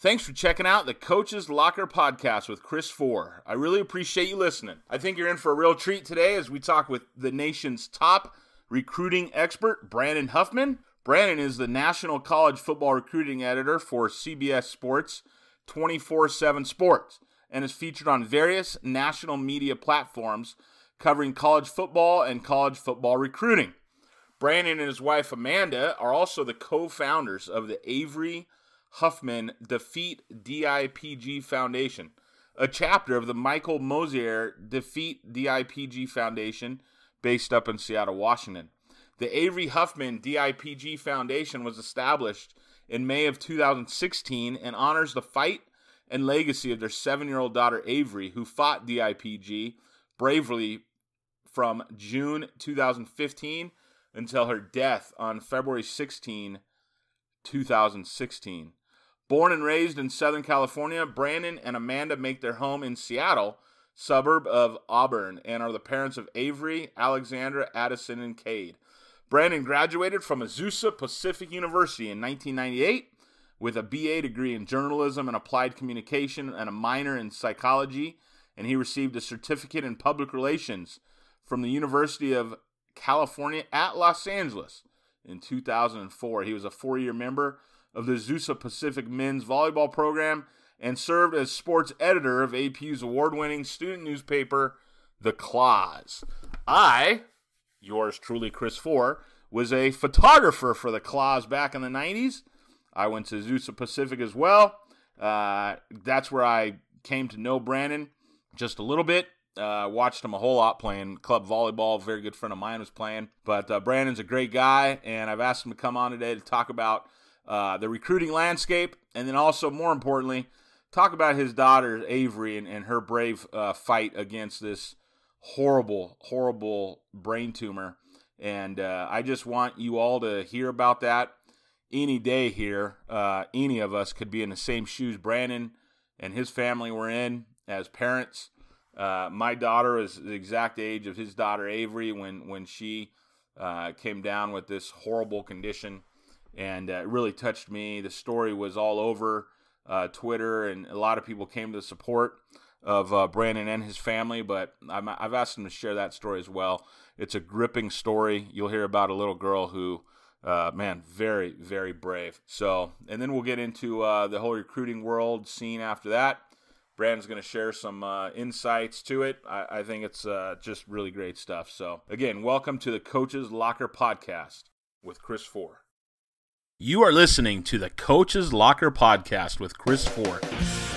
Thanks for checking out the Coach's Locker Podcast with Chris Four. I really appreciate you listening. I think you're in for a real treat today as we talk with the nation's top recruiting expert, Brandon Huffman. Brandon is the National College Football Recruiting Editor for CBS Sports 24/7 Sports and is featured on various national media platforms covering college football and college football recruiting. Brandon and his wife Amanda are also the co-founders of the Avery Huffman Defeat DIPG Foundation, a chapter of the Michael Mosier Defeat DIPG Foundation based up in Seattle, Washington. The Avery Huffman DIPG Foundation was established in May of 2016 and honors the fight and legacy of their 7-year-old daughter Avery, who fought DIPG bravely from June 2015 until her death on February 16, 2016. Born and raised in Southern California, Brandon and Amanda make their home in Seattle, suburb of Auburn, and are the parents of Avery, Alexandra, Addison, and Cade. Brandon graduated from Azusa Pacific University in 1998 with a BA degree in journalism and applied communication and a minor in psychology, and he received a certificate in public relations from the University of California at Los Angeles in 2004. He was a 4-year member of the Azusa Pacific men's volleyball program and served as sports editor of APU's award-winning student newspaper, The Claws. I, yours truly, Chris Four, was a photographer for The Claws back in the 90s. I went to Azusa Pacific as well. That's where I came to know Brandon just a little bit. Watched him a whole lot playing club volleyball. A very good friend of mine was playing. But Brandon's a great guy, and I've asked him to come on today to talk about the recruiting landscape, and then also, more importantly, talk about his daughter, Avery, and her brave fight against this horrible, horrible brain tumor. And I just want you all to hear about that any day here. Any of us could be in the same shoes Brandon and his family were in as parents. My daughter is the exact age of his daughter, Avery, when she came down with this horrible condition. And it really touched me. The story was all over Twitter, and a lot of people came to the support of Brandon and his family, but I've asked him to share that story as well. It's a gripping story. You'll hear about a little girl who, very, very brave. So, and then we'll get into the whole recruiting world scene after that. Brandon's going to share some insights to it. I think it's just really great stuff. So, again, welcome to the Coach's Locker Podcast with Chris Four. You are listening to the Coach's Locker Podcast with Chris Four,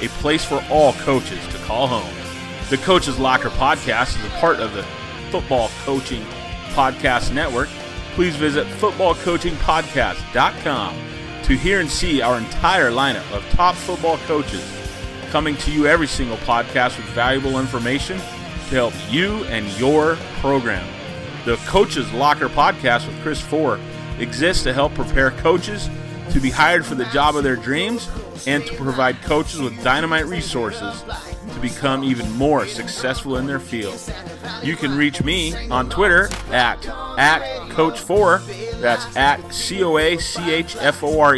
a place for all coaches to call home. The Coach's Locker Podcast is a part of the Football Coaching Podcast Network. Please visit footballcoachingpodcast.com to hear and see our entire lineup of top football coaches coming to you every single podcast with valuable information to help you and your program. The Coach's Locker Podcast with Chris Four exists to help prepare coaches to be hired for the job of their dreams and to provide coaches with dynamite resources to become even more successful in their field. You can reach me on Twitter at Coach4, that's at COACHFORE,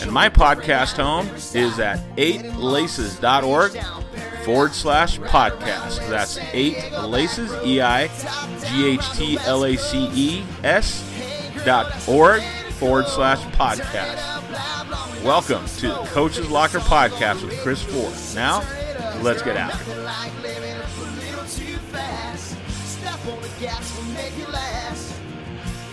and my podcast home is at 8laces.org/podcast. That's 8laces, EIGHTLACES.org/podcast. Welcome to the Coach's Locker Podcast with Chris Four. Now, let's get after it.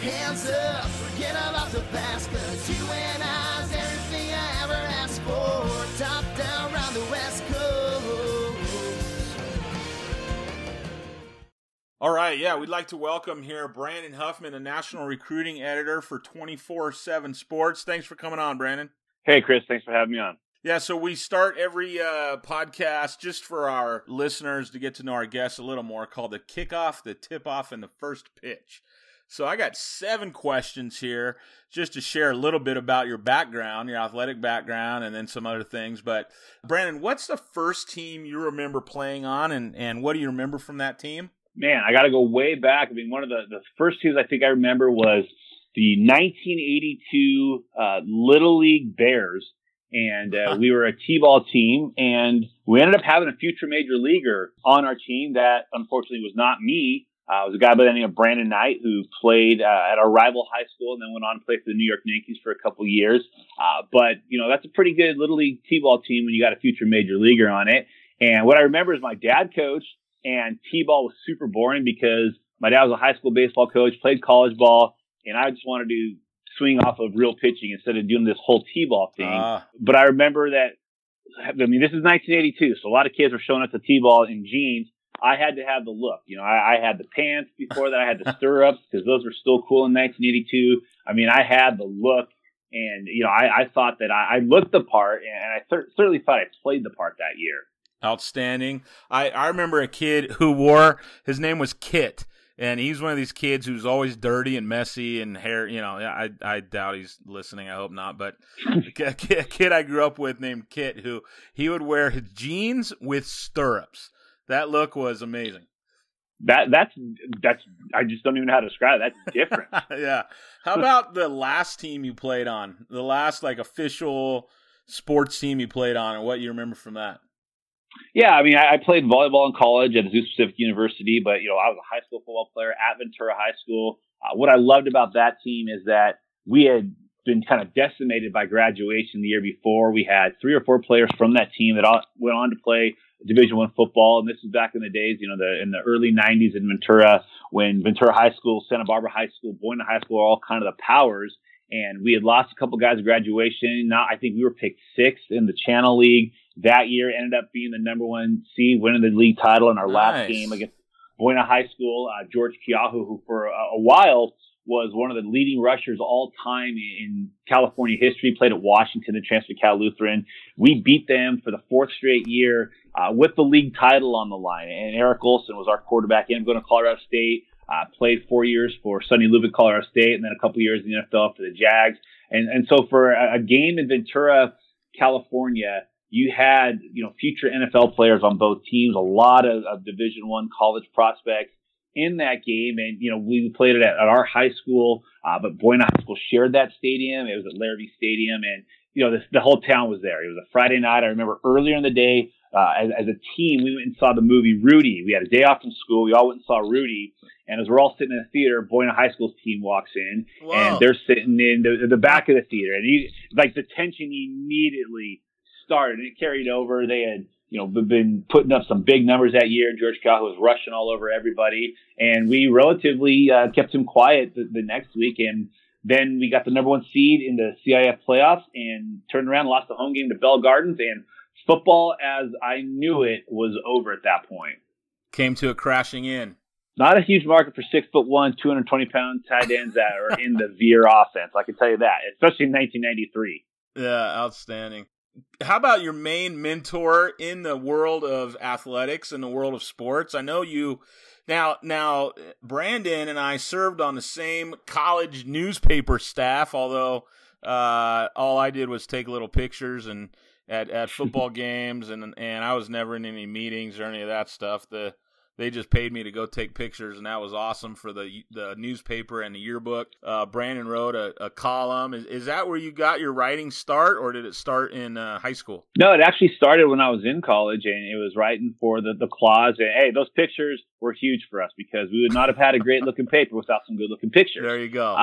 Hands up, forget about the past, 'cause you and I's everything I ever asked for. Top down round the West Coast. All right, yeah, we'd like to welcome here Brandon Huffman, a national recruiting editor for 24/7 Sports. Thanks for coming on, Brandon. Hey, Chris, thanks for having me on. Yeah, so we start every podcast just for our listeners to get to know our guests a little more, called the kickoff, the tip-off, and the first pitch. So I got 7 questions here just to share a little bit about your background, your athletic background, and then some other things. But Brandon, what's the first team you remember playing on, and what do you remember from that team? Man, I got to go way back. I mean, one of the first teams I think I remember was the 1982 Little League Bears. And we were a T-ball team, and we ended up having a future major leaguer on our team that unfortunately was not me. It was a guy by the name of Brandon Knight, who played at our rival high school and then went on to play for the New York Yankees for a couple years. But, that's a pretty good Little League T-ball team when you got a future major leaguer on it. And what I remember is my dad coached, and T-ball was super boring because my dad was a high school baseball coach, played college ball, and I just wanted to swing off of real pitching instead of doing this whole T-ball thing. But I remember that, this is 1982, so a lot of kids were showing up to T-ball in jeans. I had to have the look. I had the pants before that. I had the stirrups because those were still cool in 1982. I had the look, and, I thought that I looked the part, and I certainly thought I played the part that year. Outstanding. I remember a kid who his name was Kit. And he's one of these kids who's always dirty and messy and hair. I doubt he's listening. I hope not. But a kid I grew up with named Kit, who he would wear his jeans with stirrups. That look was amazing. That's I just don't even know how to describe it. That's different. Yeah. How about the last team you played on? The last official sports team you played on, and what you remember from that? Yeah, I played volleyball in college at Azusa Pacific University, but, I was a high school football player at Ventura High School. What I loved about that team is that we had been kind of decimated by graduation the year before. We had 3 or 4 players from that team that went on to play Division I football, and this is back in the days, in the early 90s in Ventura, when Ventura High School, Santa Barbara High School, Boynton High School were all kind of the powers. And we had lost a couple guys at graduation. Now I think we were picked 6th in the Channel League that year. Ended up being the number 1 seed, winning the league title in our last game against Boynton High School. George Kiahu, who for a while was one of the leading rushers all time in California history, played at Washington and transferred to Cal Lutheran. We beat them for the 4th straight year with the league title on the line. And Eric Olson was our quarterback. Ended up going to Colorado State. Played 4 years for Sonny Lubick, Colorado State, and then a couple years in the NFL for the Jags. And so for a game in Ventura, California, you had, future NFL players on both teams, a lot of Division I college prospects in that game. And, we played it at our high school, but Boynton High School shared that stadium. It was at Larrabee Stadium, and, the whole town was there. It was a Friday night. I remember earlier in the day, as a team, we went and saw the movie Rudy. We had a day off from school. We all went and saw Rudy. And as we're all sitting in the theater, Boynton High School's team walks in. Whoa. And they're sitting in the back of the theater. And the tension immediately started, and it carried over. They had, been putting up some big numbers that year. George Cal was rushing all over everybody. And we relatively kept him quiet the next week. And then we got the number 1 seed in the CIF playoffs and turned around and lost the home game to Bell Gardens. And football, as I knew it, was over at that point. Came to a crashing in. Not a huge market for 6'1", 220-pound tight ends that are in the veer offense. I can tell you that, especially in 1993. Yeah, outstanding. How about your main mentor in the world of athletics and the world of sports? I know you now. Brandon and I served on the same college newspaper staff, although all I did was take little pictures and at football games, and I was never in any meetings or any of that stuff. They just paid me to go take pictures, and that was awesome for the newspaper and the yearbook. Brandon wrote a column. Is that where you got your writing start, or did it start in high school? No, it actually started when I was in college, and it was writing for the Claws. And, hey, those pictures were huge for us because we would not have had a great-looking paper without some good-looking pictures. There you go.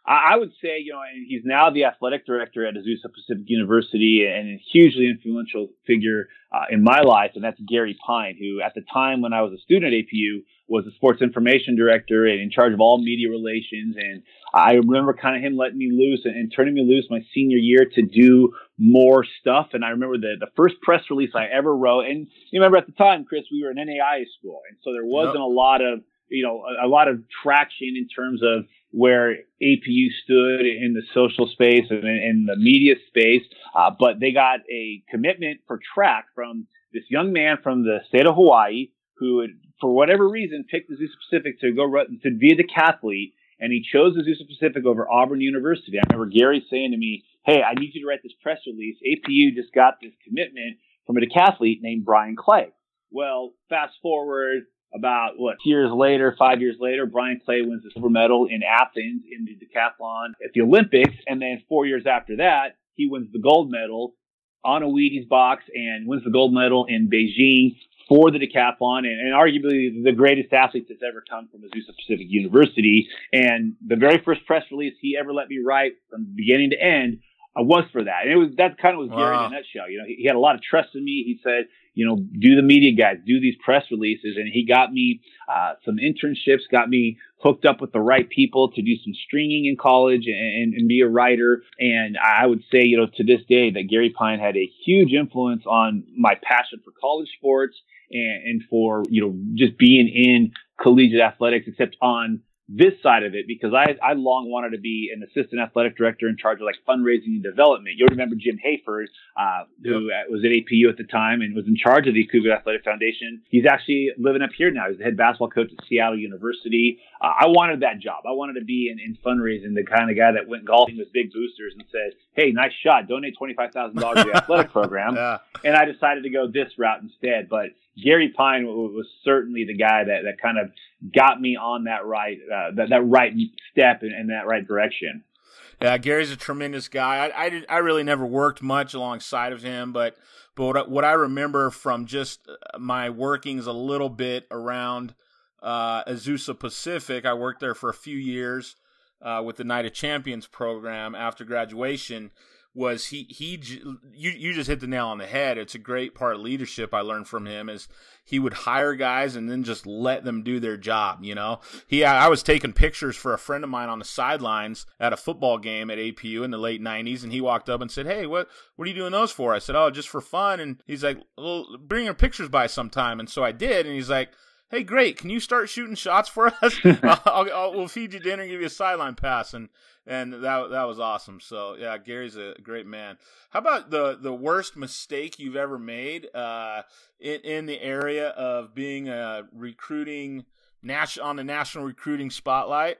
I would say, and he's now the athletic director at Azusa Pacific University and a hugely influential figure in my life, and that's Gary Pine, who at the time when I was a student at APU was the sports information director and in charge of all media relations. And I remember kind of him letting me loose and turning me loose my senior year to do more stuff. And I remember the first press release I ever wrote, and you remember at the time, Chris, we were an NAIA school, and so there wasn't a lot of traction in terms of where APU stood in the social space and in the media space. But they got a commitment for track from this young man from the state of Hawaii who had, for whatever reason, picked Azusa Pacific to be a decathlete. And he chose Azusa Pacific over Auburn University. I remember Gary saying to me, "Hey, I need you to write this press release. APU just got this commitment from a decathlete named Brian Clay." Well, fast forward about 5 years later, Brian Clay wins the silver medal in Athens in the decathlon at the Olympics. And then 4 years after that, he wins the gold medal on a Wheaties box and wins the gold medal in Beijing for the decathlon, and arguably the greatest athlete that's ever come from Azusa Pacific University. And the very first press release he ever let me write from beginning to end was for that. And that kind of was Gary in a nutshell. You know, he had a lot of trust in me. He said, you know, do the media guys, do these press releases. And he got me some internships, got me hooked up with the right people to do some stringing in college and be a writer. And I would say, you know, to this day that Gary Pine had a huge influence on my passion for college sports and for, you know, just being in collegiate athletics, except on this side of it, because I long wanted to be an assistant athletic director in charge of like fundraising and development. You'll remember Jim Hayford, who was at APU at the time and was in charge of the Cougar Athletic Foundation. He's actually living up here now. He's the head basketball coach at Seattle University. I wanted that job. I wanted to be in fundraising, the kind of guy that went golfing with big boosters and said, hey, nice shot, donate $25,000 to the athletic program. Yeah. And I decided to go this route instead. But Gary Pine was certainly the guy that kind of got me on that right that right step and that right direction. Yeah, Gary's a tremendous guy. I really never worked much alongside of him, but what I remember from just my workings a little bit around Azusa Pacific, I worked there for a few years with the Night of Champions program after graduation. Was you just hit the nail on the head. It's a great part of leadership I learned from him is he would hire guys and then just let them do their job, you know. I was taking pictures for a friend of mine on the sidelines at a football game at APU in the late 90s, and he walked up and said, hey, what are you doing those for? I said, oh, just for fun. And he's like, well, bring your pictures by sometime. And so I did, and he's like, hey, great, can you start shooting shots for us? We'll feed you dinner and give you a sideline pass. And that was awesome. So, yeah, Gary's a great man. How about the worst mistake you've ever made in the area of being recruiting on the national recruiting spotlight?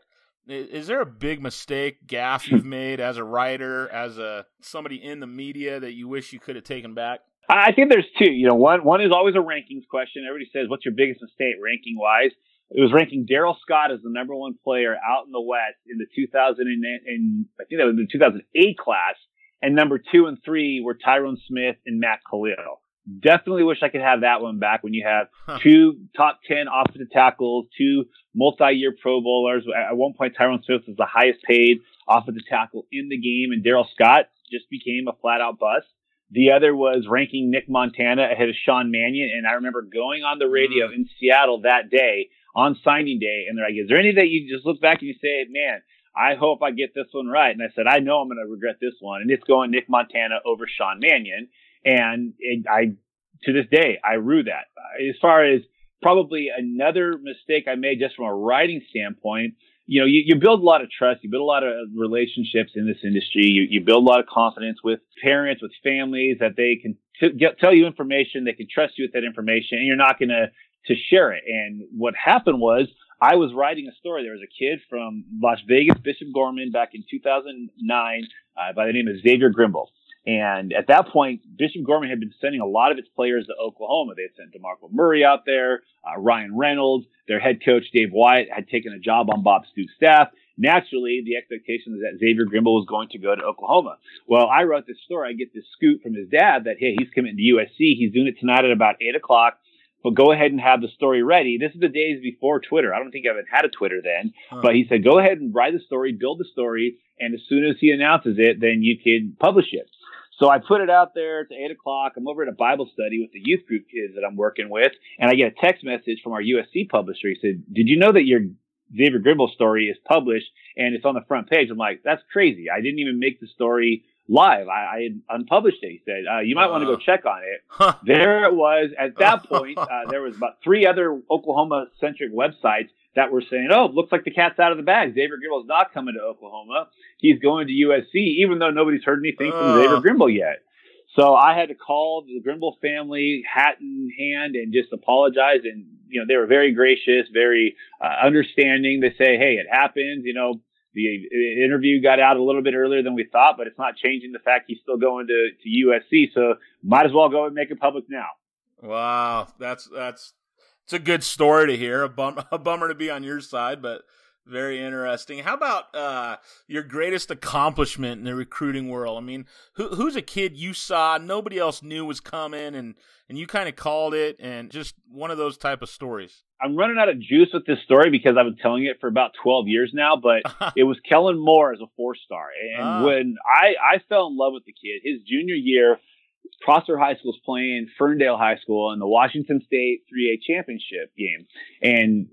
Is there a big mistake, gaffe you've made as a writer, as somebody in the media that you wish you could have taken back? I think there's two. You know, one is always a rankings question. Everybody says, what's your biggest mistake ranking wise? It was ranking Daryl Scott as the number one player out in the West in the 2008 class. And number 2 and 3 were Tyrone Smith and Matt Khalil. Definitely wish I could have that one back when you have 2 top 10 offensive tackles, 2 multi-year Pro Bowlers. At one point, Tyrone Smith was the highest paid offensive tackle in the game, and Daryl Scott just became a flat-out bust. The other was ranking Nick Montana ahead of Sean Mannion. And I remember going on the radio in Seattle that day on signing day. And they're like, is there any that you just look back and you say, man, I hope I get this one right? And I said, I know I'm going to regret this one. And it's going Nick Montana over Sean Mannion. And to this day, I rue that. As far as probably another mistake I made just from a writing standpoint, you know, you build a lot of trust, you build a lot of relationships in this industry, you build a lot of confidence with parents, with families, that they can tell you information, they can trust you with that information, and you're not going to share it. And what happened was, I was writing a story. There was a kid from Las Vegas, Bishop Gorman, back in 2009 by the name of Xavier Grimble. And at that point, Bishop Gorman had been sending a lot of its players to Oklahoma. They had sent DeMarco Murray out there, Ryan Reynolds. Their head coach, Dave Wyatt, had taken a job on Bob Stoops' staff. Naturally, the expectation was that Xavier Grimble was going to go to Oklahoma. Well, I wrote this story. I get this scoop from his dad that, hey, he's committing to USC. He's doing it tonight at about 8 o'clock. But go ahead and have the story ready. This is the days before Twitter. I don't think I even had a Twitter then. But he said, go ahead and write the story, build the story, and as soon as he announces it, then you can publish it. So I put it out there to 8 o'clock. I'm over at a Bible study with the youth group kids that I'm working with, and I get a text message from our USC publisher. He said, did you know that your Xavier Grimble story is published and it's on the front page? I'm like, that's crazy. I didn't even make the story live. I had unpublished it. He said, you might want to go check on it. There it was. At that point, there was about 3 other Oklahoma-centric websites that were saying, oh, looks like the cat's out of the bag. Xavier Grimble's not coming to Oklahoma. He's going to USC, even though nobody's heard anything from Xavier Grimble yet. So I had to call the Grimble family, hat in hand, and just apologize. And, you know, they were very gracious, very understanding. They say, hey, it happens. You know, the interview got out a little bit earlier than we thought, but it's not changing the fact he's still going to USC. So might as well go and make it public now. Wow. It's a good story to hear. A bummer to be on your side, but Very interesting. How about your greatest accomplishment in the recruiting world? I mean, who's a kid you saw nobody else knew was coming, and you kind of called it, and just one of those type of stories? I'm running out of juice with this story because I've been telling it for about 12 years now, but it was Kellen Moore as a 4-star. And when I fell in love with the kid, his junior year, Prosser High School's playing Ferndale High School in the Washington State 3A championship game. And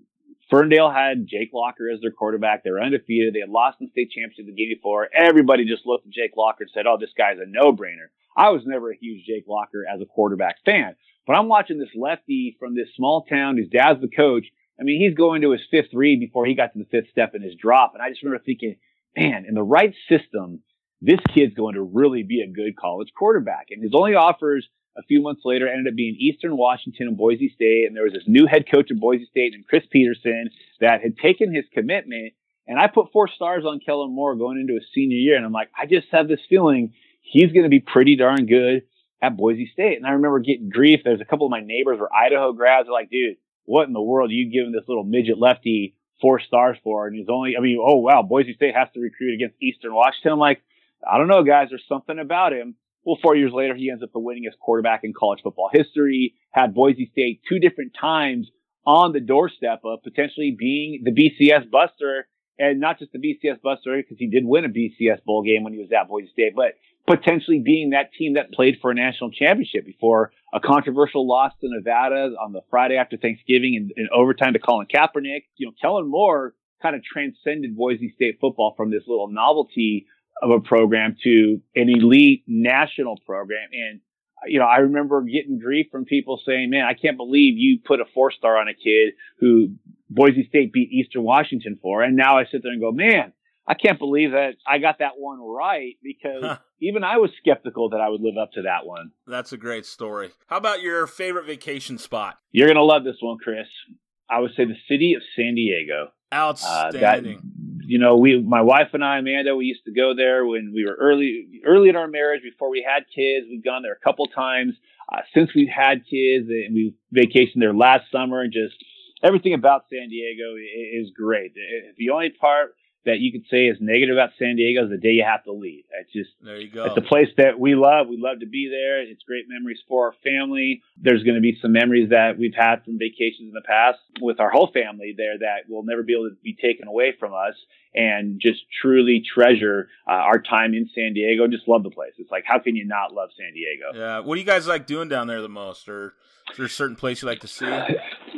Ferndale had Jake Locker as their quarterback. They were undefeated. They had lost in the state championship the game before. Everybody just looked at Jake Locker and said, oh, this guy's a no-brainer. I was never a huge Jake Locker as a quarterback fan. But I'm watching this lefty from this small town whose dad's the coach. I mean, he's going to his fifth read before he got to the fifth step in his drop. And I just remember thinking, man, in the right system, this kid's going to really be a good college quarterback. And his only offers a few months later ended up being Eastern Washington and Boise State. And there was this new head coach at Boise State named Chris Peterson that had taken his commitment. And I put 4 stars on Kellen Moore going into his senior year. And I'm like, I just have this feeling he's going to be pretty darn good at Boise State. And I remember getting grief. There's a couple of my neighbors were Idaho grads. They're like, dude, what in the world are you giving this little midget lefty 4 stars for? And he's only, I mean, oh wow, Boise State has to recruit against Eastern Washington. I'm like, I don't know, guys, there's something about him. Well, 4 years later, he ends up the winningest quarterback in college football history, had Boise State 2 different times on the doorstep of potentially being the BCS Buster, and not just the BCS Buster, because he did win a BCS bowl game when he was at Boise State, but potentially being that team that played for a national championship before a controversial loss to Nevada on the Friday after Thanksgiving in overtime to Colin Kaepernick. You know, Kellen Moore kind of transcended Boise State football from this little novelty of a program to an elite national program. And, you know, I remember getting grief from people saying, man, I can't believe you put a 4-star on a kid who Boise State beat Eastern Washington for. And now I sit there and go, man, I can't believe that I got that one right, because even I was skeptical that I would live up to that one. That's a great story. How about your favorite vacation spot? You're going to love this one, Chris. I would say the city of San Diego. Outstanding. You know, my wife and I, Amanda, we used to go there when we were early in our marriage, before we had kids. We've gone there a couple times since we've had kids, and we vacationed there last summer. And just everything about San Diego is great. The only part that you could say is negative about San Diego is the day you have to leave. It's just, there you go. It's a place that we love. We love to be there. It's great memories for our family. There's going to be some memories that we've had from vacations in the past with our whole family there that will never be able to be taken away from us, and just truly treasure our time in San Diego. Just love the place. It's like, how can you not love San Diego? Yeah. What do you guys like doing down there the most? Or is there a certain place you like to see?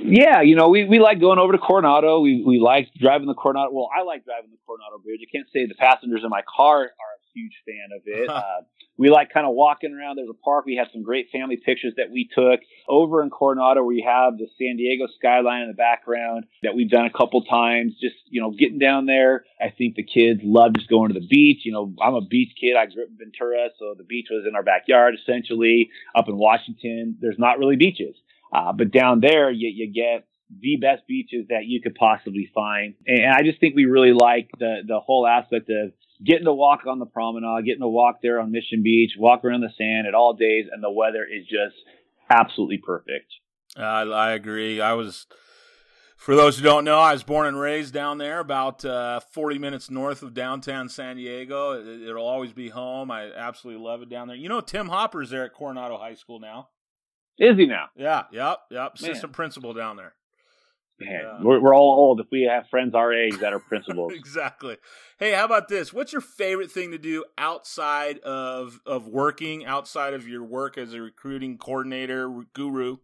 Yeah, you know, we like going over to Coronado. We like driving the Coronado. Well, I like driving the Coronado Bridge. I can't say the passengers in my car are a huge fan of it. We like kind of walking around. There's a park. We had some great family pictures that we took over in Coronado, where you have the San Diego skyline in the background that we've done a couple times. Just, you know, getting down there. I think the kids love just going to the beach. You know, I'm a beach kid. I grew up in Ventura, so the beach was in our backyard, essentially. Up in Washington, there's not really beaches. But down there, you get the best beaches that you could possibly find. And I just think we really like the whole aspect of getting to walk on the promenade, getting to walk there on Mission Beach, walk around the sand at all days, and the weather is just absolutely perfect. I agree. For those who don't know, I was born and raised down there, about 40 minutes north of downtown San Diego. It'll always be home. I absolutely love it down there. You know, Tim Hopper's there at Coronado High School now. Is he now? Yeah, yep. Assistant principal down there. Man, we're all old if we have friends our age that are principals. Exactly. Hey, how about this? What's your favorite thing to do outside of working, outside of your work as a recruiting coordinator, guru?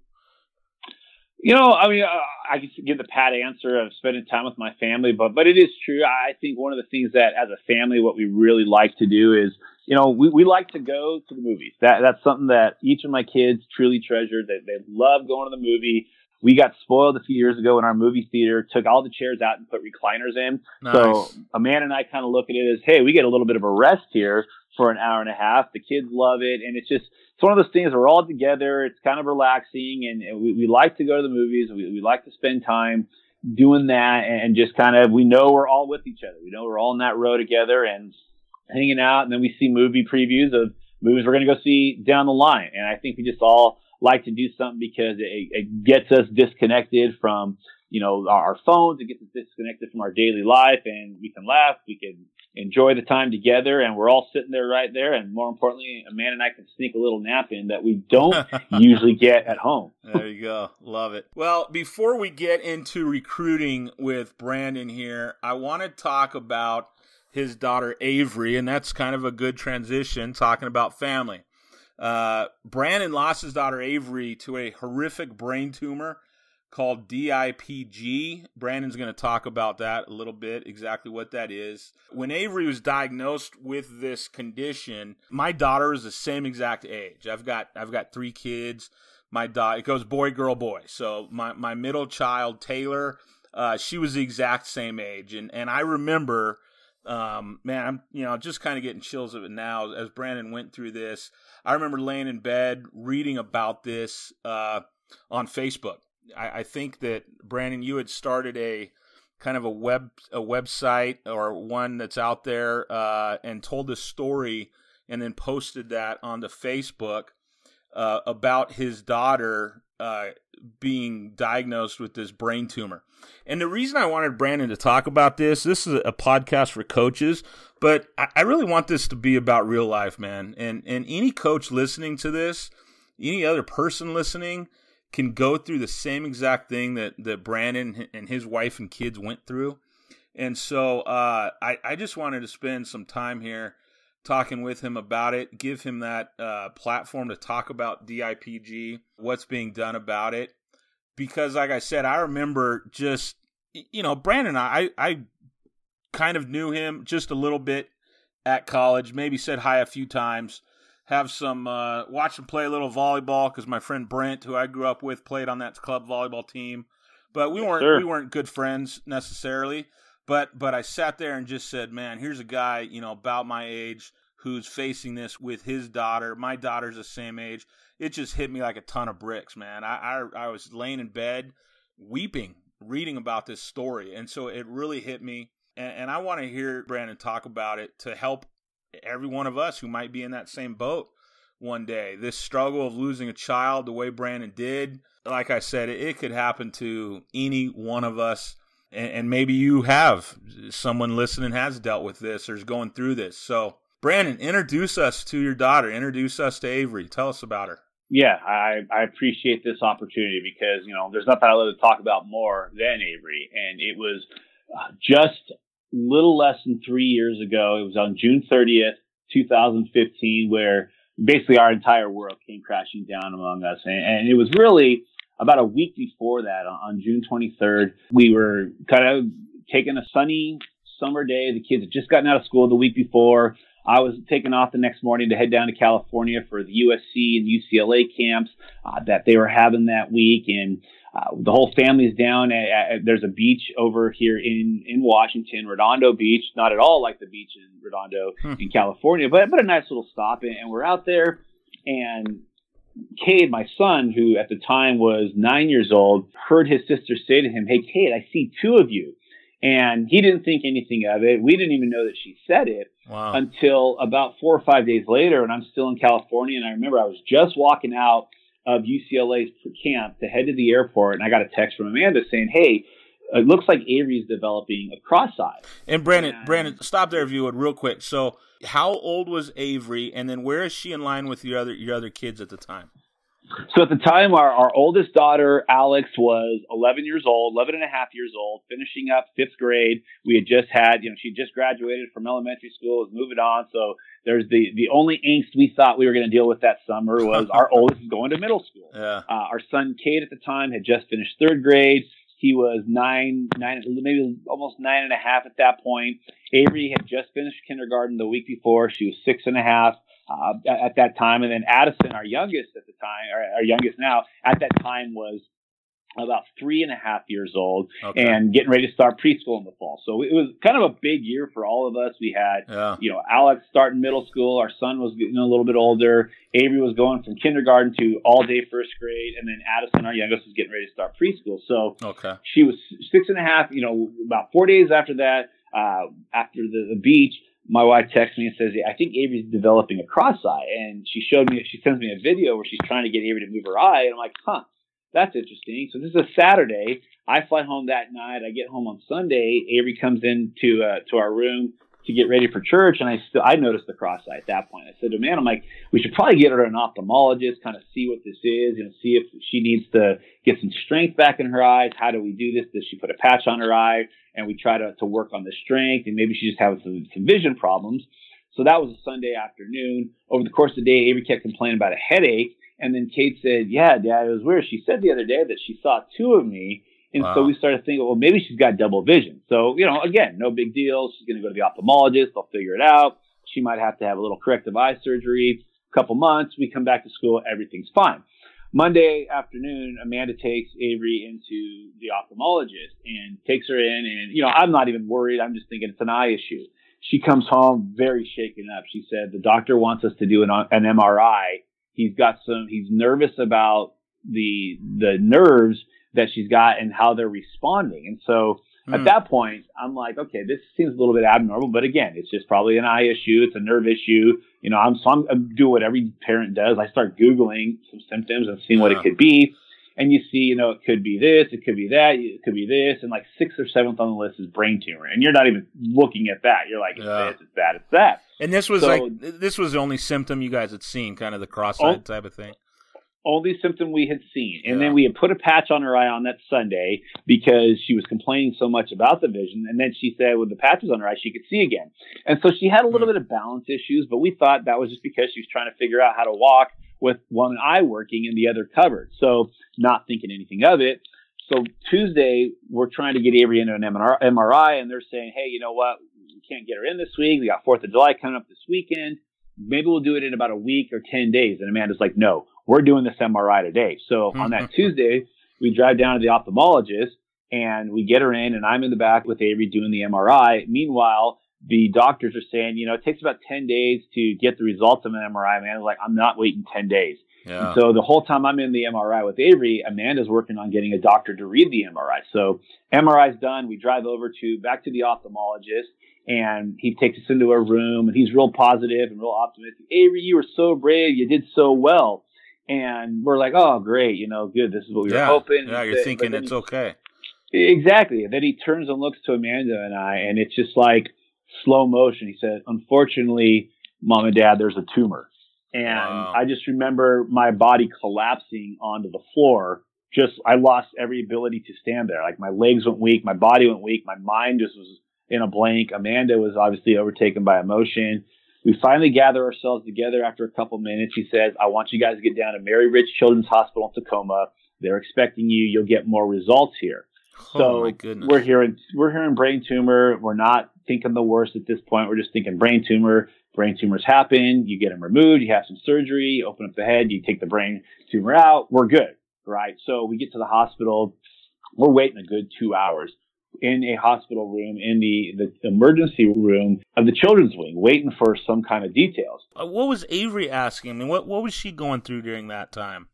You know, I mean, I can give the pat answer of spending time with my family, but it is true. I think one of the things that as a family, what we really like to do is, you know, we like to go to the movies. That's something that each of my kids truly treasure. That they love going to the movie. We got spoiled a few years ago in our movie theater, took all the chairs out and put recliners in. Nice. So Amanda and I kind of look at it as, hey, we get a little bit of a rest here for an hour and a half. The kids love it. And it's one of those things, we're all together. It's kind of relaxing. And we like to go to the movies. We like to spend time doing that, and just kind of, we know we're all with each other. We know we're all in that row together and hanging out. And then we see movie previews of movies we're going to go see down the line. And I think we just all like to do something because it gets us disconnected from our phones and gets us disconnected from our daily life, and we can laugh, we can enjoy the time together, and we're all sitting there right there. And more importantly, Amanda and I can sneak a little nap in that we don't usually get at home. There you go. Love it. Well, before we get into recruiting with Brandon here, I want to talk about his daughter Avery, and that's kind of a good transition, talking about family. Brandon lost his daughter Avery to a horrific brain tumor called DNPG. Brandon's going to talk about that a little bit, exactly what that is. When Avery was diagnosed with this condition, my daughter is the same exact age. I've got 3 kids. My daughter, it goes boy, girl, boy. So my middle child, Taylor, she was the exact same age. And I remember, man, I'm just kind of getting chills of it now as Brandon went through this. I remember laying in bed reading about this on Facebook. I think that, Brandon, you had started a kind of a website or one that's out there and told this story and then posted that onto Facebook about his daughter being diagnosed with this brain tumor. And the reason I wanted Brandon to talk about this is a podcast for coaches, but I really want this to be about real life, man. And any coach listening to this, any other person listening, can go through the same exact thing that Brandon and his wife and kids went through. And so I just wanted to spend some time here talking with him about it, give him that platform to talk about DNPG, what's being done about it. Because like I said, I remember just, Brandon, I kind of knew him just a little bit at college, maybe said hi a few times. Have some, watch him play a little volleyball because my friend Brent, who I grew up with, played on that club volleyball team. But we weren't good friends necessarily. But I sat there and just said, man, here's a guy, about my age who's facing this with his daughter. My daughter's the same age. It just hit me like a ton of bricks, man. I was laying in bed weeping, reading about this story. And so it really hit me. And I want to hear Brandon talk about it to help every one of us who might be in that same boat one day. This struggle of losing a child the way Brandon did, like I said, it could happen to any one of us. And maybe you have someone listening has dealt with this or is going through this. So, Brandon, introduce us to your daughter. Introduce us to Avery. Tell us about her. Yeah, I appreciate this opportunity because, there's nothing I love to talk about more than Avery. And it was just little less than 3 years ago. It was on June 30th, 2015, where basically our entire world came crashing down among us. And it was really about a week before that, on June 23rd, we were kind of taking a sunny summer day. The kids had just gotten out of school the week before. I was taking off the next morning to head down to California for the USC and UCLA camps that they were having that week. And the whole family's down there's a beach over here in Washington, Redondo Beach, not at all like the beach in Redondo in California, but a nice little stop. And we're out there, and Cade, my son, who at the time was 9 years old, heard his sister say to him, "Hey, Cade, I see 2 of you." And he didn't think anything of it. We didn't even know that she said it until about 4 or 5 days later. And I'm still in California. And I remember I was just walking out of UCLA's camp to head to the airport. And I got a text from Amanda saying, "Hey, it looks like Avery's developing a cross-eye." And Brandon, stop there if you would real quick. So how old was Avery? And then where is she in line with your other kids at the time? So at the time, our oldest daughter, Alex, was 11 and a half years old, finishing up 5th grade. We had just had, she just graduated from elementary school, was moving on. So there's the only angst we thought we were going to deal with that summer was our oldest is going to middle school. Yeah. Our son, Cade, at the time had just finished 3rd grade. He was nine, maybe almost 9.5 at that point. Avery had just finished kindergarten the week before. She was 6.5. At that time. And then Addison, our youngest at the time, or our youngest now, at that time was about 3.5 years old and getting ready to start preschool in the fall. So it was kind of a big year for all of us. We had, Alex starting middle school. Our son was getting a little bit older. Avery was going from kindergarten to all day 1st grade. And then Addison, our youngest, was getting ready to start preschool. So she was 6.5, about 4 days after that, after the beach, my wife texts me and says, "I think Avery's developing a cross eye." And she sends me a video where she's trying to get Avery to move her eye. And I'm like, that's interesting. So this is a Saturday. I fly home that night. I get home on Sunday. Avery comes into to our room to get ready for church, and I noticed the cross-eye at that point. I said to man, I'm like, we should probably get her to an ophthalmologist, kind of see what this is, see if she needs to get some strength back in her eyes. How do we do this? Does she put a patch on her eye? And we try to work on the strength, and maybe she just has some vision problems. So that was a Sunday afternoon. Over the course of the day, Avery kept complaining about a headache. And then Kate said, yeah, Dad, it was weird. She said the other day that she saw two of me. And so we started thinking, well, maybe she's got double vision. So, again, no big deal. She's going to go to the ophthalmologist. They'll figure it out. She might have to have a little corrective eye surgery. A couple months, we come back to school. Everything's fine. Monday afternoon, Amanda takes Avery into the ophthalmologist and takes her in. And, I'm not even worried. I'm just thinking it's an eye issue. She comes home very shaken up. She said, the doctor wants us to do an MRI. He's nervous about the nerves that she's got and how they're responding. And so at that point, I'm like, okay, this seems a little bit abnormal, but again, it's just probably an eye issue. It's a nerve issue. I'm doing what every parent does. I start Googling some symptoms and seeing what it could be. And you see, it could be this, it could be that, it could be this. And like 6th or 7th on the list is brain tumor. And you're not even looking at that. You're like, it's this, it's that, it's that. And this was this was the only symptom you guys had seen, kind of the cross-eyed type of thing? Only symptom we had seen. And then we had put a patch on her eye on that Sunday because she was complaining so much about the vision. And then she said with the patches on her eye, she could see again. And so she had a little bit of balance issues, but we thought that was just because she was trying to figure out how to walk with one eye working and the other covered. So not thinking anything of it. So Tuesday, we're trying to get Avery into an MRI, and they're saying, hey, you know what? We can't get her in this week. We got 4th of July coming up this weekend. Maybe we'll do it in about a week or 10 days. And Amanda's like, no, we're doing this MRI today. So on that Tuesday, we drive down to the ophthalmologist and we get her in, and I'm in the back with Avery doing the MRI. Meanwhile, the doctors are saying, it takes about 10 days to get the results of an MRI. Amanda's like, I'm not waiting 10 days. Yeah. So the whole time I'm in the MRI with Avery, Amanda's working on getting a doctor to read the MRI. So MRI's done. We drive over back to the ophthalmologist. And he takes us into a room, and he's real positive and real optimistic. Avery, you were so brave. You did so well. And we're like, oh, great. Good. This is what we were hoping. Yeah, you're thinking it's okay. Exactly. And then he turns and looks to Amanda and I, and it's just like slow motion. He said, unfortunately, Mom and Dad, there's a tumor. And I just remember my body collapsing onto the floor. I lost every ability to stand there. Like my legs went weak. My body went weak. My mind just was in a blank. Amanda was obviously overtaken by emotion. We finally gather ourselves together after a couple minutes. He says, I want you guys to get down to Mary Rich Children's Hospital in Tacoma. They're expecting you. You'll get more results here. Oh, my goodness. we're hearing brain tumor. We're not thinking the worst at this point. We're just thinking brain tumor. Brain tumors happen. You get them removed. You have some surgery. You open up the head. You take the brain tumor out. We're good, right? So we get to the hospital. We're waiting a good 2 hours in a hospital room, in the emergency room of the children's wing, waiting for some kind of details. What was Avery asking? I mean, what was she going through during that time?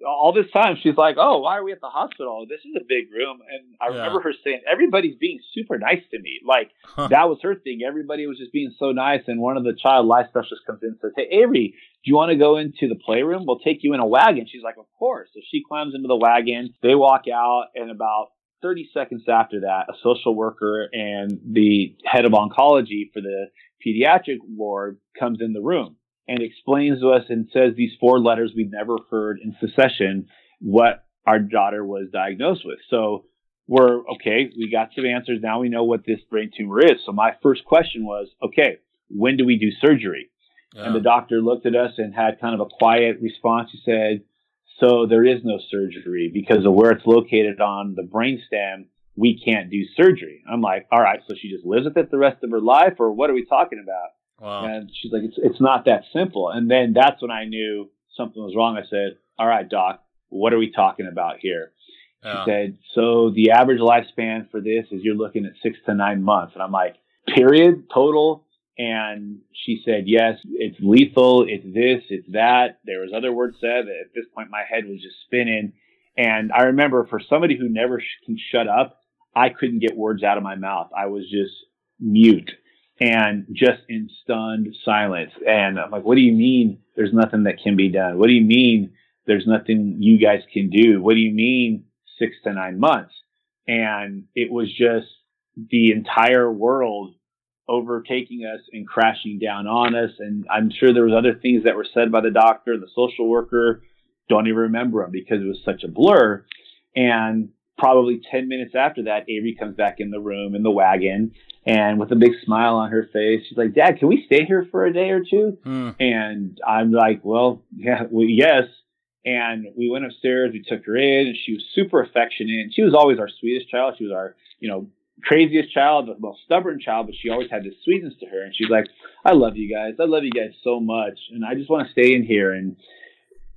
All this time, she's like, oh, why are we at the hospital? This is a big room. And I remember her saying, everybody's being super nice to me. Like, that was her thing. Everybody was just being so nice. And one of the child life specialists comes in and says, hey, Avery, do you want to go into the playroom? We'll take you in a wagon. She's like, of course. So she climbs into the wagon. They walk out, and about 30 seconds after that, a social worker and the head of oncology for the pediatric ward comes in the room and explains to us and says these 4 letters we'd never heard in succession what our daughter was diagnosed with. So we're, okay, we got some answers. Now we know what this brain tumor is. So my first question was, okay, when do we do surgery? Yeah. And the doctor looked at us and had kind of a quiet response. He said, so there is no surgery because of where it's located on the brainstem. We can't do surgery. I'm like, all right, so she just lives with it the rest of her life, or what are we talking about? Wow. And she's like, it's not that simple. And then that's when I knew something was wrong. I said, all right, doc, what are we talking about here? She said, so the average lifespan for this is you're looking at 6 to 9 months. And I'm like, period, total? And she said, yes, it's lethal. It's this, it's that. There was other words said. At this point, my head was just spinning. And I remember for somebody who never can shut up, I couldn't get words out of my mouth. I was just mute and just in stunned silence. And I'm like, what do you mean there's nothing that can be done? What do you mean there's nothing you guys can do. What do you mean 6 to 9 months? And it was just the entire world overtaking us and crashing down on us. And I'm sure there was other things that were said by the doctor, the social worker. Don't even remember them because it was such a blur. And probably 10 minutes after that, Avery comes back in the room in the wagon, and with a big smile on her face, she's like, "Dad, can we stay here for a day or two?" And I'm like, "Well, yes." And we went upstairs, we took her in, and she was super affectionate. She was always our sweetest child. She was our, craziest child, the most stubborn child, but she always had this sweetness to her. And she's like, "I love you guys. I love you guys so much. And I just want to stay in here." And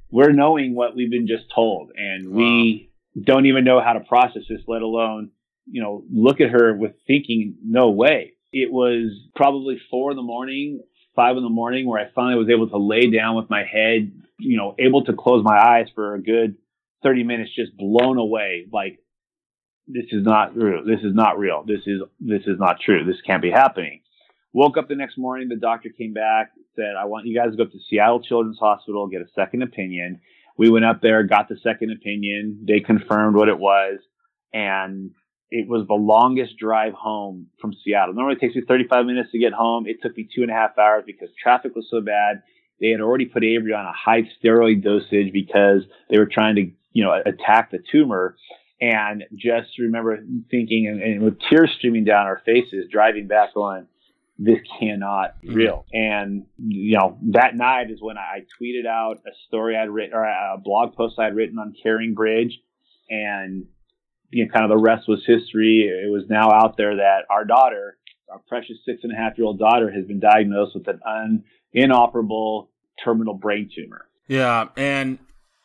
we're knowing what we've been just told. And we don't even know how to process this, let alone, look at her with thinking, no way. It was probably 4 a.m, 5 a.m, where I finally was able to lay down with my head, able to close my eyes for a good 30 minutes, just blown away. Like, this is not real. This is not real. This is not true. This can't be happening. Woke up the next morning. The doctor came back, said, "I want you guys to go to Seattle Children's Hospital, get a second opinion." We went up there, got the second opinion. They confirmed what it was. And it was the longest drive home from Seattle. Normally it takes me 35 minutes to get home. It took me 2.5 hours because traffic was so bad. They had already put Avery on a high steroid dosage because they were trying to, attack the tumor. And just remember thinking, and with tears streaming down our faces, driving back going, this cannot be real. And, that night is when I tweeted out a story I'd written, or a blog post I'd written on Caring Bridge. And, kind of the rest was history. It was now out there that our daughter, our precious 6.5-year-old daughter, has been diagnosed with an inoperable terminal brain tumor. Yeah. And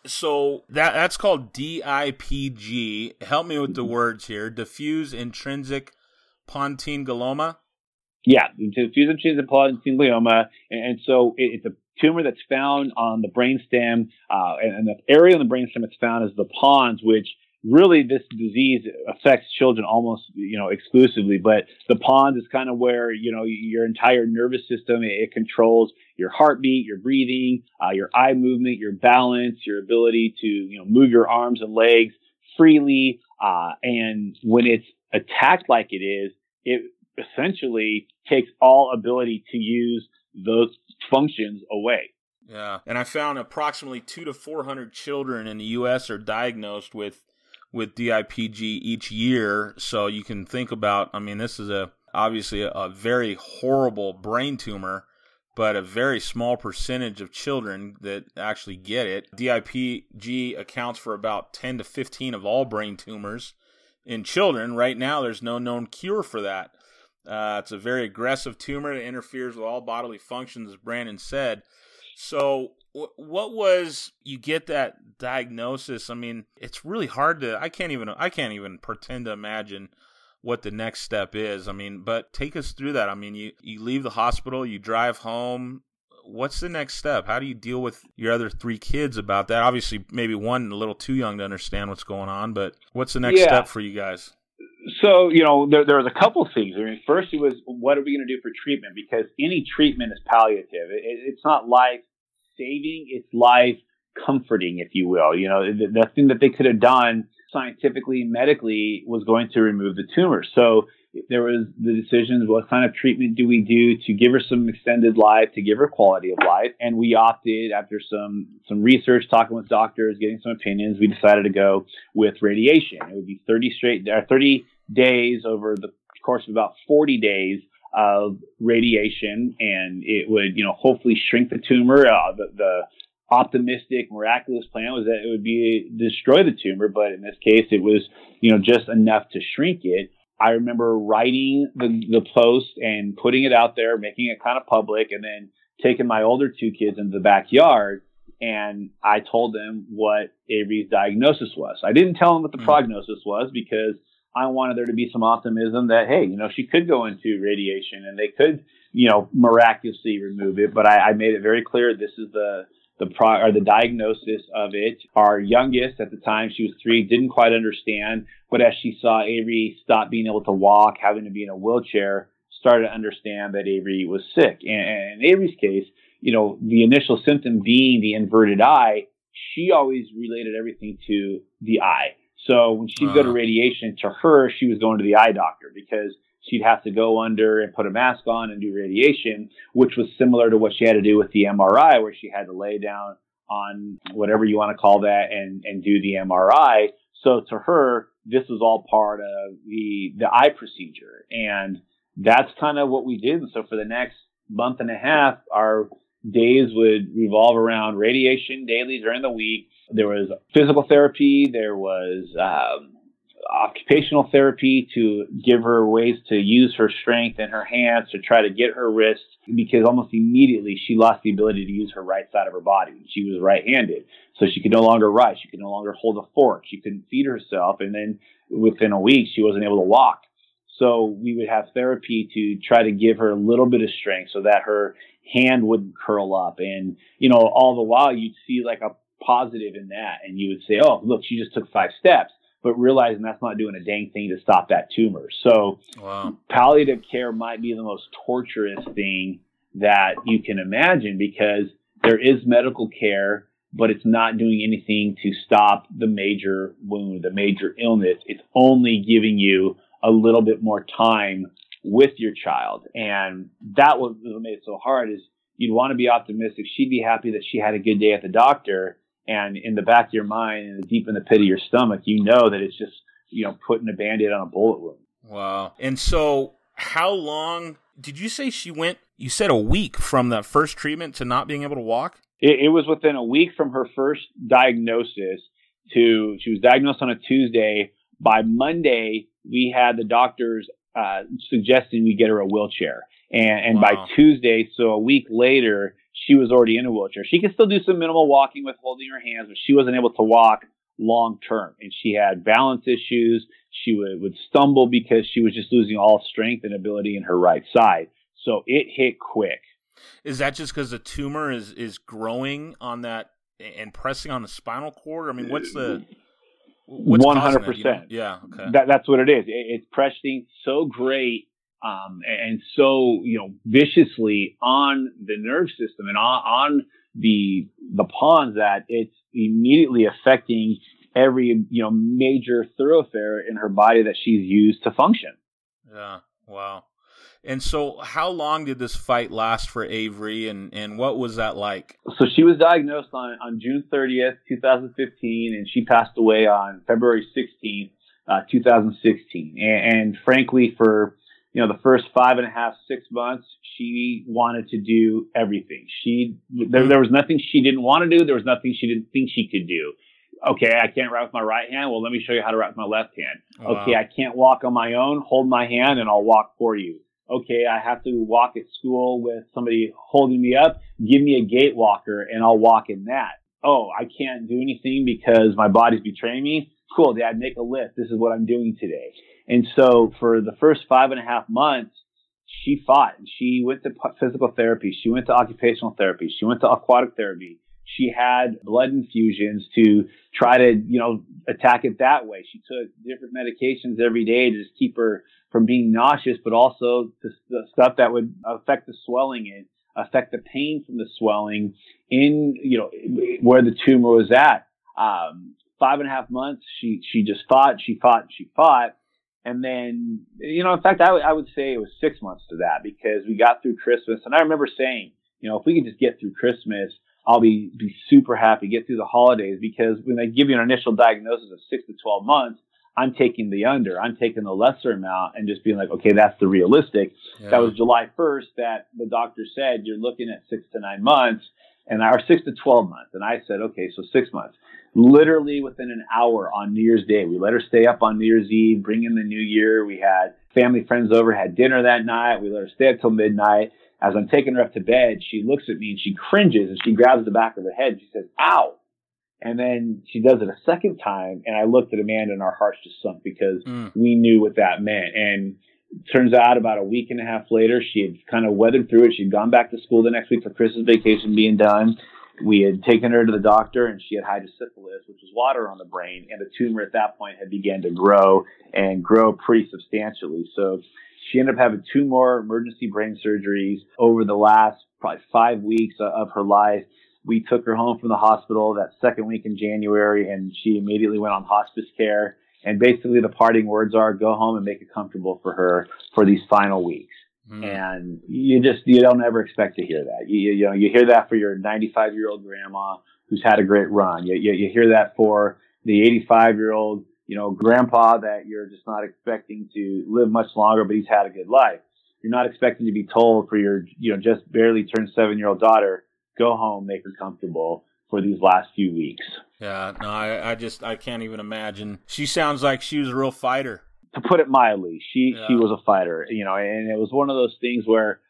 so that's called DIPG. Help me with the words here. Diffuse intrinsic pontine glioma. Yeah, diffuse intrinsic pontine glioma, and so it's a tumor that's found on the brainstem, and the area on the brainstem that's found is the pons, which really this disease affects children almost, exclusively. But the pons is kind of where, your entire nervous system, it controls your heartbeat, your breathing, your eye movement, your balance, your ability to, move your arms and legs freely. And when it's attacked like it is, it essentially takes all ability to use those functions away. Yeah. And I found approximately 200 to 400 children in the U.S. are diagnosed with DIPG each year. So you can think about, this is obviously a very horrible brain tumor, but a very small percentage of children that actually get it. DIPG accounts for about 10 to 15 of all brain tumors in children. Right now, there's no known cure for that. It's a very aggressive tumor that interferes with all bodily functions, as Brandon said. So what was, you get that diagnosis? It's really hard to, I can't even pretend to imagine what the next step is. But take us through that. You leave the hospital, you drive home. What's the next step? How do you deal with your other 3 kids about that? Obviously, maybe one a little too young to understand what's going on, but what's the next step for you guys? So, there was a couple things. First it was, what are we going to do for treatment? Because any treatment is palliative. It's not life saving, it's life comforting, if you will. The thing that they could have done scientifically, medically, was going to remove the tumor. So there was the decisions, what kind of treatment do we do to give her some extended life, to give her quality of life? And we opted, after some research, talking with doctors, getting some opinions, we decided to go with radiation. It would be 30 days over the course of about 40 days of radiation, and it would, hopefully shrink the tumor. The optimistic, miraculous plan was that it would destroy the tumor, but in this case, it was, just enough to shrink it. I remember writing the post and putting it out there, making it kind of public, and then taking my older 2 kids into the backyard, and I told them what Avery's diagnosis was. I didn't tell them what the prognosis was because I wanted there to be some optimism that, hey, she could go into radiation and they could, miraculously remove it. But I made it very clear this is the diagnosis of it. Our youngest at the time, she was 3, didn't quite understand, but as she saw Avery stop being able to walk, having to be in a wheelchair, started to understand that Avery was sick. And in Avery's case, the initial symptom being the inverted eye, she always related everything to the eye. So when she'd go to radiation, to her, she was going to the eye doctor because she'd have to go under and put a mask on and do radiation, which was similar to what she had to do with the MRI, where she had to lay down on whatever you want to call that and do the MRI. So to her, this was all part of the eye procedure. And that's kind of what we did. And so for the next month and a half, our days would revolve around radiation daily during the week. There was physical therapy. There was occupational therapy to give her ways to use her strength in her hands to try to get her wrists, because almost immediately she lost the ability to use her right side of her body. She was right-handed, so she could no longer write. She could no longer hold a fork. She couldn't feed herself. And then within a week, she wasn't able to walk. So we would have therapy to try to give her a little bit of strength so that her hand wouldn't curl up. And, all the while you'd see like a positive in that. And you would say, oh, look, she just took 5 steps, but realizing that's not doing a dang thing to stop that tumor. So palliative care might be the most torturous thing that you can imagine, because there is medical care, but it's not doing anything to stop the major wound, the major illness. It's only giving you a little bit more time with your child. And that was what made it so hard, is you'd want to be optimistic. She'd be happy that she had a good day at the doctor. And in the back of your mind and deep in the pit of your stomach, that it's just, putting a Band-Aid on a bullet wound. Wow. And so how long did you say she went? You said a week from that first treatment to not being able to walk? It was within a week from her first diagnosis she was diagnosed on a Tuesday. By Monday, we had the doctors suggesting we get her a wheelchair. And by Tuesday, so a week later, she was already in a wheelchair. She could still do some minimal walking with holding her hands, but she wasn't able to walk long term. And she had balance issues. She would stumble because she was just losing all strength and ability in her right side. So it hit quick. Is that just because the tumor is growing on that and pressing on the spinal cord? I mean, what's 100%. Yeah. Okay. That's what it is. It's pressing so great. And so, viciously on the nerve system and on the pons that it's immediately affecting every, major thoroughfare in her body that she's used to function. Yeah. Wow. And so how long did this fight last for Avery, and what was that like? So she was diagnosed on June 30th, 2015, and she passed away on February 16th, 2016. And frankly, for the first 5.5, 6 months, she wanted to do everything. There was nothing she didn't want to do. There was nothing she didn't think she could do. Okay, I can't write with my right hand. Well, let me show you how to write with my left hand. Wow. Okay, I can't walk on my own. Hold my hand and I'll walk for you. Okay, I have to walk at school with somebody holding me up. Give me a gait walker and I'll walk in that. Oh, I can't do anything because my body's betraying me. Cool, Dad, make a list. This is what I'm doing today. And so for the first 5.5 months, she fought. She went to physical therapy. She went to occupational therapy. She went to aquatic therapy. She had blood infusions to try to, attack it that way. She took different medications every day to just keep her from being nauseous, but also the stuff that would affect the swelling and affect the pain from the swelling in, where the tumor was at. 5.5 months, she just fought. She fought. And then, in fact, I would say it was 6 months to that, because we got through Christmas. And I remember saying, if we could just get through Christmas, I'll be super happy, get through the holidays, because when they give you an initial diagnosis of 6 to 12 months, I'm taking the under. I'm taking the lesser amount and just being like, okay, that's the realistic. Yeah. That was July 1st that the doctor said, you're looking at 6 to 9 months, or 6 to 12 months. And I said, okay, so 6 months. Literally within an hour on New Year's Day, we let her stay up on New Year's Eve, bring in the new year. We had family friends over, had dinner that night. We let her stay up till midnight. As I'm taking her up to bed, she looks at me and she cringes and she grabs the back of her head. She says, ow. And then she does it a second time. And I looked at Amanda and our hearts just sunk, because we knew what that meant. And it turns out about a week and a half later, she had kind of weathered through it. She'd gone back to school the next week for Christmas vacation being done. We had taken her to the doctor and she had hydrocephalus, which was water on the brain. And the tumor at that point had begun to grow pretty substantially. So she ended up having 2 more emergency brain surgeries over the last probably 5 weeks of her life. we took her home from the hospital that second week in January, and she immediately went on hospice care. And basically the parting words are, go home and make it comfortable for her for these final weeks. And you don't ever expect to hear that. You hear that for your 95-year-old grandma who's had a great run. You hear that for the 85-year-old, grandpa that you're just not expecting to live much longer, but he's had a good life. You're not expecting to be told for your, just barely turned 7-year-old daughter, go home, make her comfortable for these last few weeks. Yeah, no, I can't even imagine. She sounds like she was a real fighter. To put it mildly, she was a fighter, and it was one of those things where,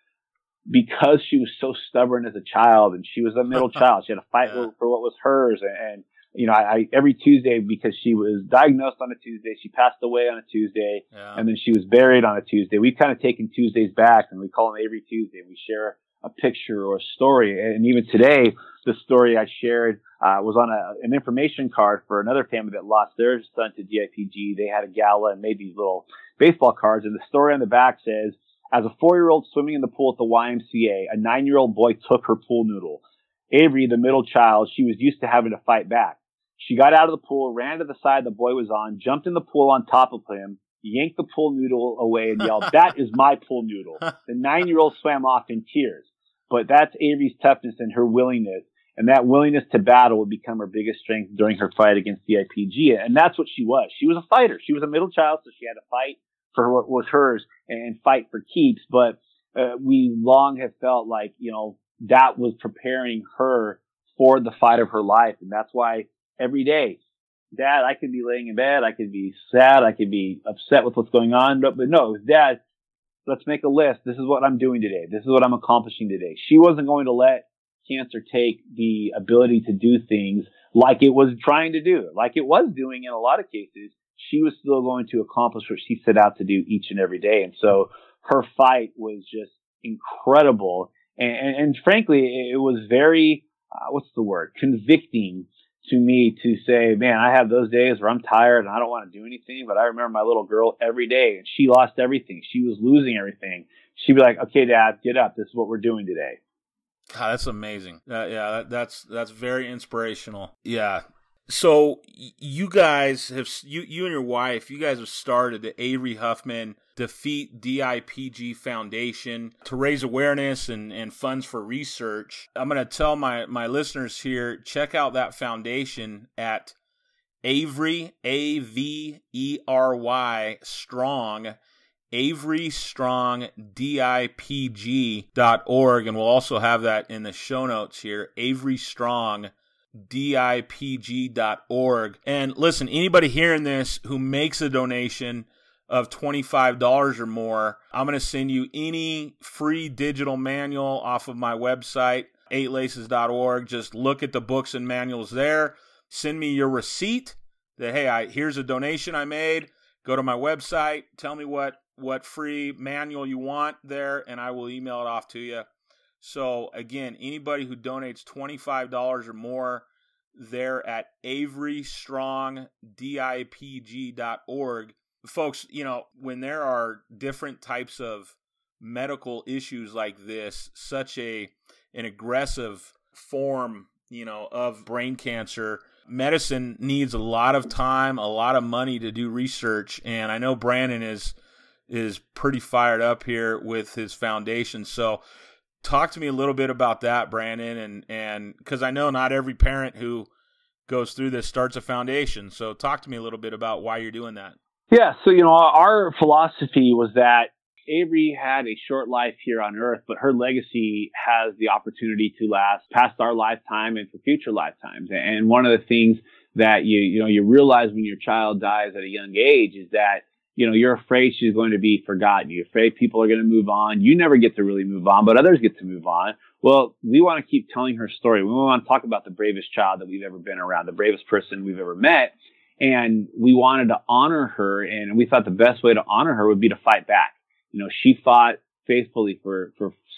because she was so stubborn as a child, and she was a middle child, she had to fight for what was hers. And I every Tuesday, because she was diagnosed on a Tuesday, she passed away on a Tuesday, and then she was buried on a Tuesday. We've kind of taken Tuesdays back, and we call them every Tuesday. We share a picture or a story. And even today, the story I shared was on an information card for another family that lost their son to DNPG. They had a gala and made these little baseball cards. And the story on the back says, as a 4-year-old swimming in the pool at the YMCA, a 9-year-old boy took her pool noodle. Avery, the middle child, she was used to having to fight back. She got out of the pool, ran to the side the boy was on, jumped in the pool on top of him, yanked the pool noodle away, and yelled, "That is my pool noodle." The 9-year-old swam off in tears. But that's Avery's toughness and her willingness. And that willingness to battle would become her biggest strength during her fight against the DNPG. And that's what she was. She was a fighter. She was a middle child, so she had to fight for what was hers and fight for keeps. But we long have felt like, that was preparing her for the fight of her life. And that's why every day, Dad, I could be laying in bed, I could be sad, I could be upset with what's going on. But no, Dad, let's make a list. This is what I'm doing today. This is what I'm accomplishing today. She wasn't going to let cancer take the ability to do things like it was trying to do, like it was doing in a lot of cases. She was still going to accomplish what she set out to do each and every day. And so her fight was just incredible. And frankly, it was very, convicting to me to say, man, I have those days where I'm tired and I don't want to do anything. But I remember my little girl every day, and she lost everything. She was losing everything. She'd be like, okay, Dad, get up. This is what we're doing today. God, that's amazing. That's very inspirational. Yeah. So you guys have, you and your wife, you guys have started the Avery Huffman Defeat DIPG Foundation to raise awareness and funds for research. I'm going to tell my listeners here, check out that foundation at Avery, AVERY, Strong, AveryStrongDIPG.org, and we'll also have that in the show notes here, AveryStrongDIPG.org. And listen, anybody hearing this who makes a donation of $25 or more, I'm going to send you any free digital manual off of my website, 8laces.org. Just look at the books and manuals there. Send me your receipt that, hey, here's a donation I made. Go to my website, tell me what free manual you want there, and I will email it off to you. So again, anybody who donates $25 or more, they're at AveryStrongDIPG.org. Folks, when there are different types of medical issues like this, such an aggressive form, of brain cancer, medicine needs a lot of time, a lot of money to do research. And I know Brandon is pretty fired up here with his foundation. So talk to me a little bit about that, Brandon, and because I know not every parent who goes through this starts a foundation. So talk to me a little bit about why you're doing that. Yeah. So, our philosophy was that Avery had a short life here on earth, but her legacy has the opportunity to last past our lifetime and for future lifetimes. And one of the things that you realize when your child dies at a young age is that, you're afraid she's going to be forgotten. You're afraid people are going to move on. You never get to really move on, but others get to move on. Well, we want to keep telling her story. We want to talk about the bravest child that we've ever been around, the bravest person we've ever met. And we wanted to honor her, and we thought the best way to honor her would be to fight back. She fought faithfully for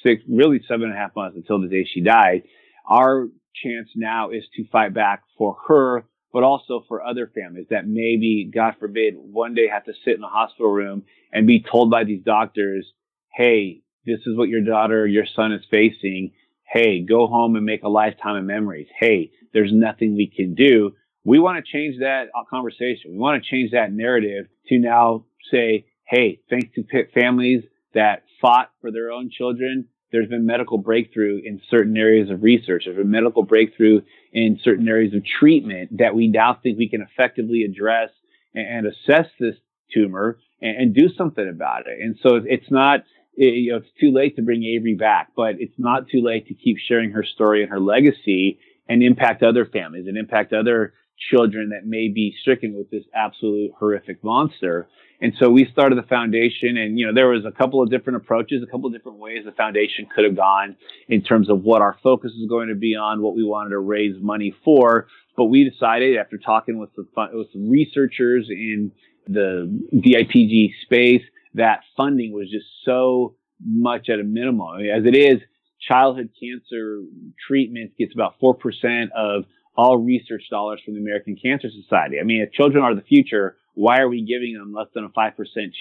7.5 months until the day she died. Our chance now is to fight back for her, but also for other families that maybe, God forbid, one day have to sit in a hospital room and be told by these doctors, hey, this is what your daughter, your son is facing. hey, go home and make a lifetime of memories. Hey, there's nothing we can do. We want to change that conversation. We want to change that narrative to now say, hey, thanks to families that fought for their own children, there's been medical breakthrough in certain areas of research. There's been medical breakthrough in certain areas of treatment that we now think we can effectively address and assess this tumor and do something about it. And so it's not, it's too late to bring Avery back, but it's not too late to keep sharing her story and her legacy and impact other families and impact other children that may be stricken with this absolute horrific monster. And so we started the foundation, and, there was a couple of different approaches, a couple of different ways the foundation could have gone in terms of what our focus is going to be on, what we wanted to raise money for. But we decided, after talking with some researchers in the DIPG space, that funding was just so much at a minimum. As it is, childhood cancer treatment gets about 4% of all research dollars from the American Cancer Society. I mean, if children are the future, why are we giving them less than a 5%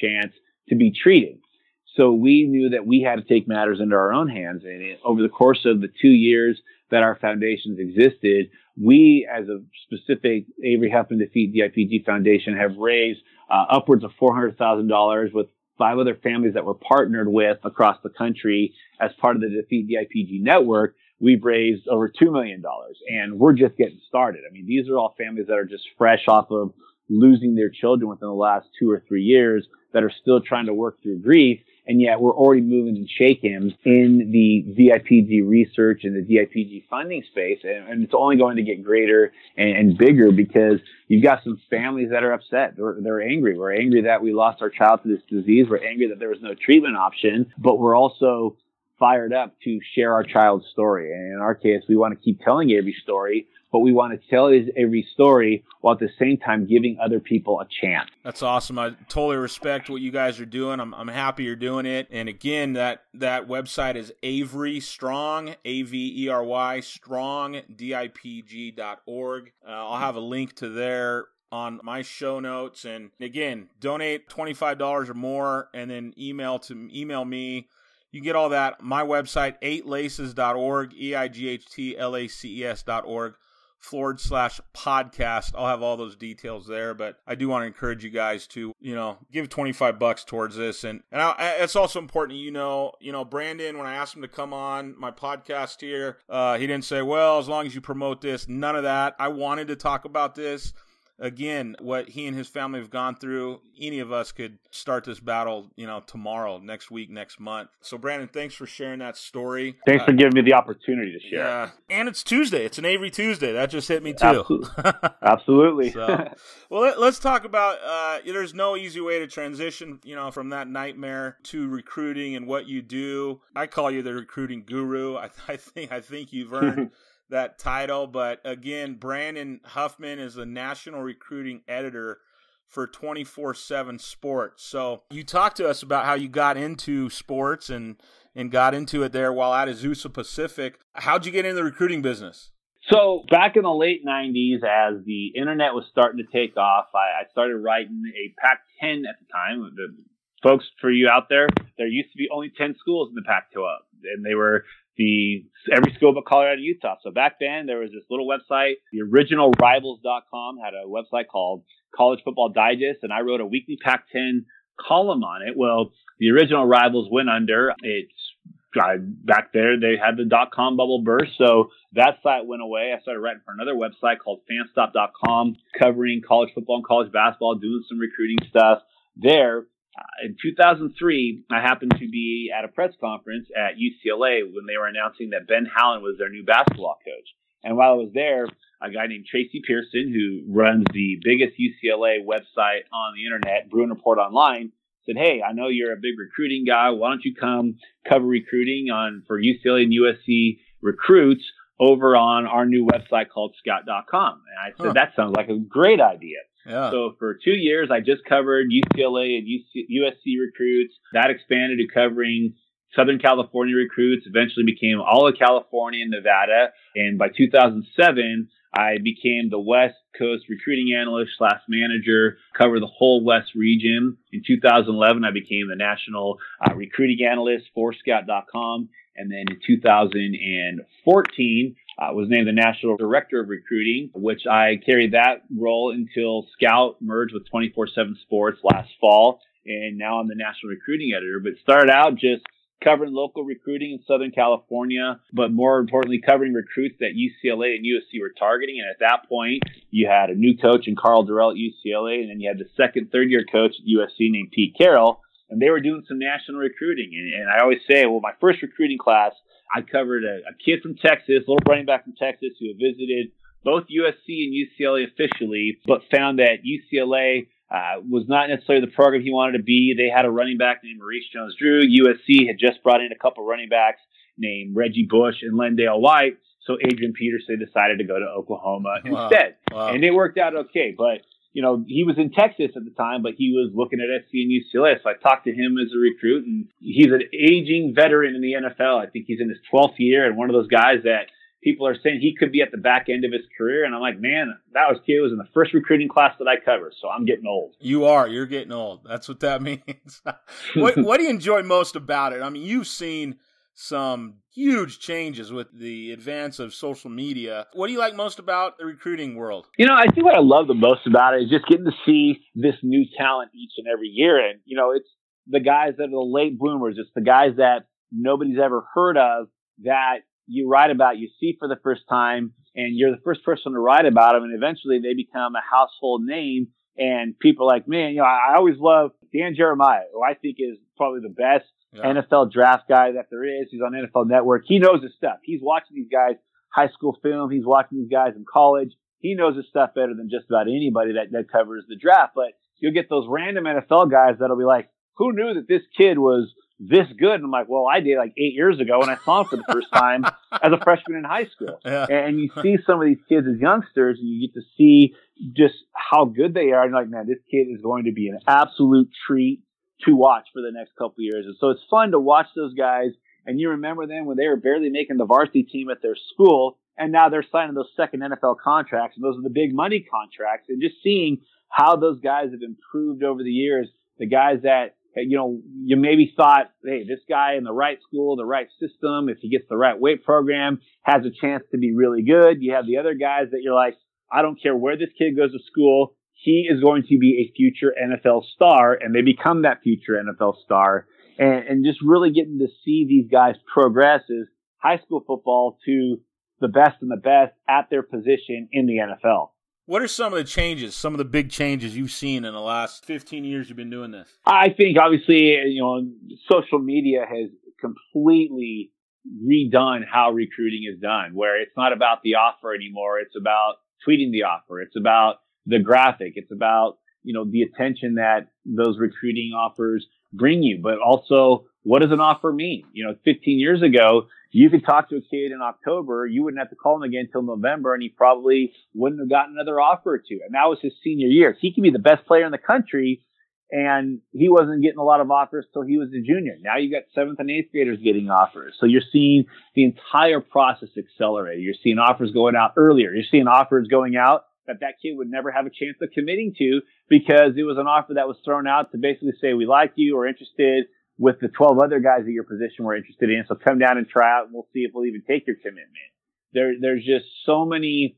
chance to be treated? So we knew that we had to take matters into our own hands. And over the course of the 2 years that our foundations existed, we, as a specific Avery Huffman Defeat DIPG Foundation, have raised upwards of $400,000 with 5 other families that we're partnered with across the country as part of the Defeat DIPG network. We've raised over $2 million, and we're just getting started. I mean, these are all families that are just fresh off of losing their children within the last 2 or 3 years that are still trying to work through grief. And yet we're already moving and shaking in the DIPG research and the DIPG funding space. And it's only going to get greater and bigger because you've got some families that are upset. They're angry. We're angry that we lost our child to this disease. We're angry that there was no treatment option, but we're also fired up to share our child's story. And in our case, we want to keep telling Avery's story, but we want to tell Avery's story while at the same time giving other people a chance. That's awesome. I totally respect what you guys are doing. I'm happy you're doing it. And again, that website is Avery Strong, Avery Strong, DIPG.org. I'll have a link to there on my show notes. And again, donate $25 or more, and then email me. You get all that. My website, 8laces.org, EIGHTLACES.org/podcast. I'll have all those details there, but I do want to encourage you guys to, give $25 towards this. And it's also important, Brandon, when I asked him to come on my podcast here, he didn't say, well, as long as you promote this, none of that. I wanted to talk about this. Again, what he and his family have gone through, any of us could start this battle, tomorrow, next week, next month. So, Brandon, thanks for sharing that story. Thanks for giving me the opportunity to share. Yeah, and it's Tuesday. It's an Avery Tuesday. That just hit me, too. Absolutely. Well, let's talk about, there's no easy way to transition, from that nightmare to recruiting and what you do. I call you the recruiting guru. I think you've earned that title. But again, Brandon Huffman is the national recruiting editor for 24/7 Sports. So you talked to us about how you got into sports and got into it there while at Azusa Pacific. How'd you get into the recruiting business? So back in the late 90s, as the internet was starting to take off, I started writing a Pac-10 at the time. The folks, for you out there used to be only 10 schools in the Pac-12, and they were every school but Colorado and Utah. So back then there was this little website, the original rivals.com had a website called College Football Digest, and I wrote a weekly Pac-10 column on it. Well, the original Rivals went under. Back there they had the .com bubble burst, so that site went away. I started writing for another website called fanstop.com, covering college football and college basketball, doing some recruiting stuff there. In 2003, I happened to be at a press conference at UCLA when they were announcing that Ben Howland was their new basketball coach. And while I was there, a guy named Tracy Pearson, who runs the biggest UCLA website on the internet, Bruin Report Online, said, hey, I know you're a big recruiting guy. Why don't you come cover recruiting for UCLA and USC recruits over on our new website called scout.com? And I said, that sounds like a great idea. Yeah. So for 2 years, I just covered UCLA and USC recruits. That expanded to covering Southern California recruits, eventually became all of California and Nevada. And by 2007, I became the West Coast recruiting analyst / manager, cover the whole West region. In 2011, I became the national recruiting analyst for Scout.com. And then in 2014, was named the National Director of Recruiting, which I carried that role until Scout merged with 24/7 Sports last fall. And now I'm the National Recruiting Editor, but started out just covering local recruiting in Southern California, but more importantly, covering recruits that UCLA and USC were targeting. And at that point, you had a new coach in Carl Durrell at UCLA, and then you had the second, third-year coach at USC named Pete Carroll, and they were doing some national recruiting. And I always say, well, my first recruiting class, I covered a kid from Texas, a little running back from Texas, who had visited both USC and UCLA officially, but found that UCLA was not necessarily the program he wanted to be. They had a running back named Maurice Jones-Drew. USC had just brought in a couple running backs named Reggie Bush and Lendale White. So Adrian Peterson decided to go to Oklahoma instead. Wow. And it worked out okay. But, you know, he was in Texas at the time, but he was looking at SC and UCLA. So I talked to him as a recruit, and he's an aging veteran in the NFL. I think he's in his 12th year, and one of those guys that people are saying he could be at the back end of his career. And I'm like, man, kid was in the first recruiting class that I covered. So I'm getting old. You're getting old. That's what that means. What do you enjoy most about it? I mean, you've seen some huge changes with the advance of social media. What do you like most about the recruiting world? You know, I think what I love the most about it is just getting to see this new talent each and every year. And, you know, it's the guys that are the late bloomers. It's the guys that nobody's ever heard of that you write about, you see for the first time, and you're the first person to write about them, and eventually they become a household name, and people are like, man, you know, I always love Dan Jeremiah, who I think is probably the best NFL draft guy that there is. He's on NFL Network. He knows his stuff. He's watching these guys high school film. He's watching these guys in college. He knows his stuff better than just about anybody that covers the draft. But you'll get those random NFL guys that'll be like, who knew that this kid was this good? And I'm like, well, I did like 8 years ago when I saw him for the first time as a freshman in high school. Yeah. And you see some of these kids as youngsters, and you get to see just how good they are. And you're like, man, this kid is going to be an absolute treat to watch for the next couple of years. And so it's fun to watch those guys. And you remember them when they were barely making the varsity team at their school, and now they're signing those second NFL contracts, and those are the big money contracts. And just seeing how those guys have improved over the years, the guys that, you know, you maybe thought, hey, this guy in the right school, the right system, if he gets the right weight program, has a chance to be really good. You have the other guys that you're like, I don't care where this kid goes to school, he is going to be a future NFL star, and they become that future NFL star. And just really getting to see these guys progress is high school football to the best and the best at their position in the NFL. What are some of the changes, some of the big changes you've seen in the last 15 years you've been doing this? I think, obviously, you know, social media has completely redone how recruiting is done, where it's not about the offer anymore. It's about tweeting the offer. It's about the graphic. It's about, you know, the attention that those recruiting offers bring you. But also, what does an offer mean? You know, 15 years ago, you could talk to a kid in October, you wouldn't have to call him again until November, and he probably wouldn't have gotten another offer or two. And that was his senior year. He could be the best player in the country, and he wasn't getting a lot of offers till he was a junior. Now you got 7th and 8th graders getting offers. So you're seeing the entire process accelerate. You're seeing offers going out earlier. You're seeing offers going out that kid would never have a chance of committing to, because it was an offer that was thrown out to basically say, we like you, we're interested with the 12 other guys at your position we're interested in. So come down and try out, and we'll see if we'll even take your commitment. There's just so many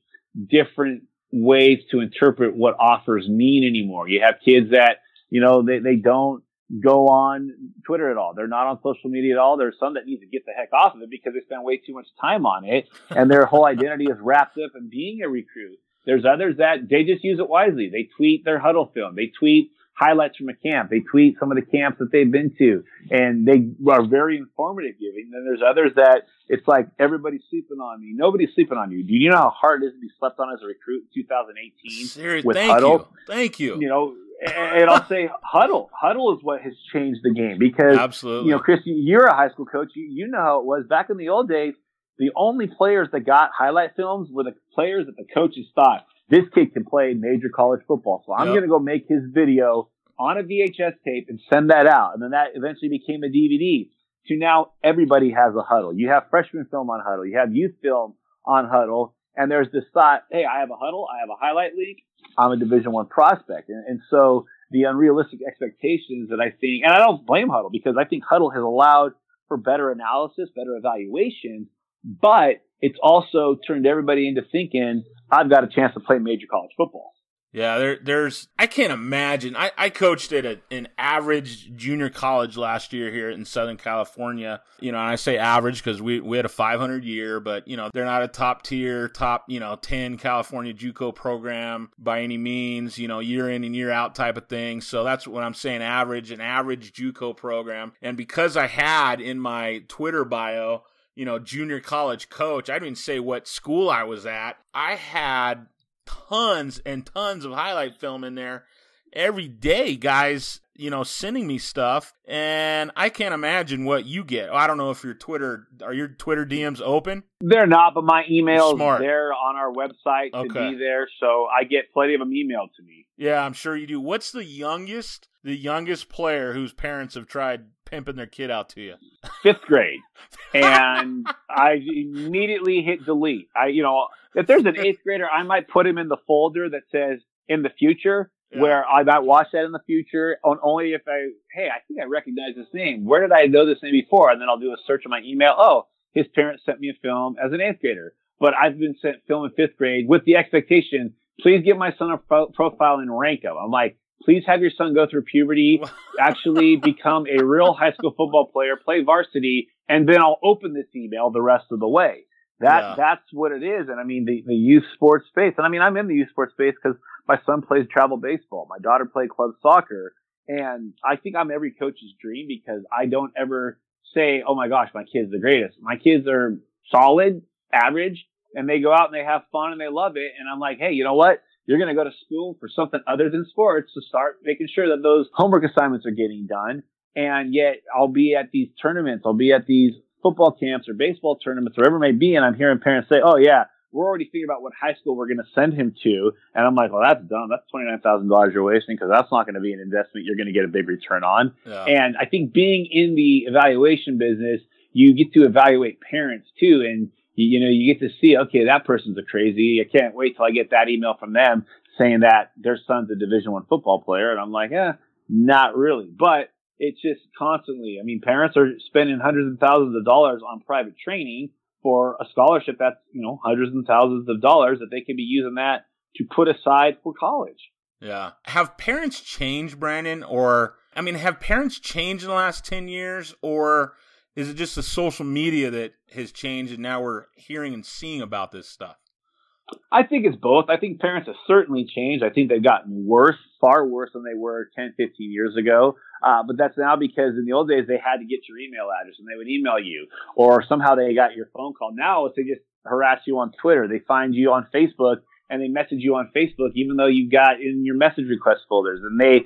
different ways to interpret what offers mean anymore. You have kids that, you know, they don't go on Twitter at all. They're not on social media at all. There's some that need to get the heck off of it because they spend way too much time on it, and their whole identity is wrapped up in being a recruit. There's others that they just use it wisely. They tweet their huddle film. They tweet highlights from a camp. They tweet some of the camps that they've been to, and they are very informative giving. Then there's others that it's like, everybody's sleeping on me. Nobody's sleeping on you. Do you know how hard it is to be slept on as a recruit in 2018? Seriously, with Huddle? Thank you. You know, and I'll say Huddle. Huddle is what has changed the game, because, absolutely, you know, Chris, you're a high school coach. You know how it was back in the old days. The only players that got highlight films were the players that the coaches thought, this kid can play major college football, so I'm going to go make his video on a VHS tape and send that out. And then that eventually became a DVD. To now, everybody has a Huddle. You have freshman film on Huddle. You have youth film on Huddle. And there's this thought, hey, I have a Huddle. I have a highlight link. I'm a Division I prospect. And so the unrealistic expectations that I think, and I don't blame Huddle, because I think Huddle has allowed for better analysis, better evaluation, but it's also turned everybody into thinking, I've got a chance to play major college football. Yeah, there's I can't imagine. I coached at an average junior college last year here in Southern California. You know, and I say average because we had a 500 year, but, you know, they're not a top tier, 10 California JUCO program by any means, you know, year in and year out type of thing. So that's what I'm saying, an average JUCO program. And because I had in my Twitter bio, you know, junior college coach, I didn't even say what school I was at. I had tons and tons of highlight film in there every day, guys, you know, sending me stuff, and I can't imagine what you get. I don't know if your Twitter DMs open? They're not, but my email is there on our website to be there, so I get plenty of them emailed to me. Yeah, I'm sure you do. What's the youngest player whose parents have tried pimping their kid out to you? 5th grade. And I immediately hit delete. If there's an 8th grader, I might put him in the folder that says in the future, where I might watch that in the future, only if I think I recognize this name. Where did I know this name before? And then I'll do a search on my email. Oh, his parents sent me a film as an 8th grader. But I've been sent film in 5th grade with the expectation, please give my son a profile and rank him. I'm like, please have your son go through puberty, actually become a real high school football player, play varsity, and then I'll open this email the rest of the way. That's what it is. And I mean, the youth sports space. And I mean, I'm in the youth sports space because my son plays travel baseball. My daughter played club soccer. And I think I'm every coach's dream because I don't ever say, oh my gosh, my kid's the greatest. My kids are solid, average, and they go out and they have fun and they love it. And I'm like, hey, you know what? You're going to go to school for something other than sports to start making sure that those homework assignments are getting done. And yet I'll be at these tournaments. I'll be at these football camps or baseball tournaments, wherever it may be. And I'm hearing parents say, oh yeah, we're already thinking about what high school we're going to send him to. And I'm like, well, that's dumb. That's $29,000 you're wasting because that's not going to be an investment you're going to get a big return on. Yeah. And I think being in the evaluation business, you get to evaluate parents too. And you get to see, okay, that person's a crazy. I can't wait till I get that email from them saying that their son's a Division I football player. And I'm like, not really. But it's just constantly, I mean, parents are spending hundreds of thousands of dollars on private training for a scholarship that's, hundreds and thousands of dollars that they could be using that to put aside for college. Yeah. Have parents changed, Brandon? Have parents changed in the last 10 years? Or is it just the social media that has changed and now we're hearing and seeing about this stuff? I think it's both. I think parents have certainly changed. I think they've gotten worse, far worse than they were 10, 15 years ago. But that's now because in the old days, they had to get your email address and they would email you, or somehow they got your phone call. Now they just harass you on Twitter. They find you on Facebook and they message you on Facebook, even though you've got in your message request folders, and they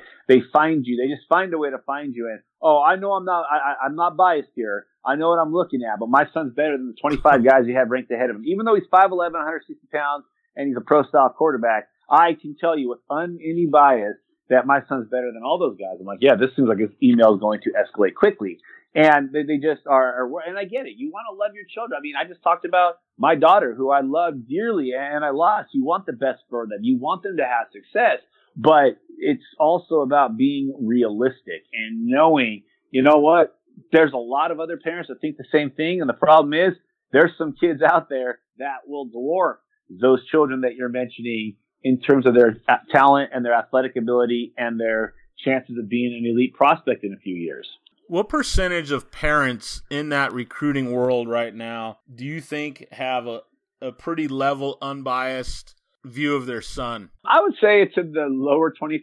find you. They just find a way to find you. And, I know I'm not biased here. I know what I'm looking at, but my son's better than the 25 guys you have ranked ahead of him. Even though he's 5'11", 160 pounds, and he's a pro-style quarterback, I can tell you with any bias that my son's better than all those guys. I'm like, yeah, this seems like his email is going to escalate quickly. And they just are, and I get it. You want to love your children. I mean, I just talked about my daughter, who I love dearly, and I lost. You want the best for them. You want them to have success. But it's also about being realistic and knowing, you know what? There's a lot of other parents that think the same thing. And the problem is there's some kids out there that will dwarf those children that you're mentioning in terms of their talent and their athletic ability and their chances of being an elite prospect in a few years. What percentage of parents in that recruiting world right now do you think have a pretty level, unbiased view of their son? I would say it's in the lower 25%.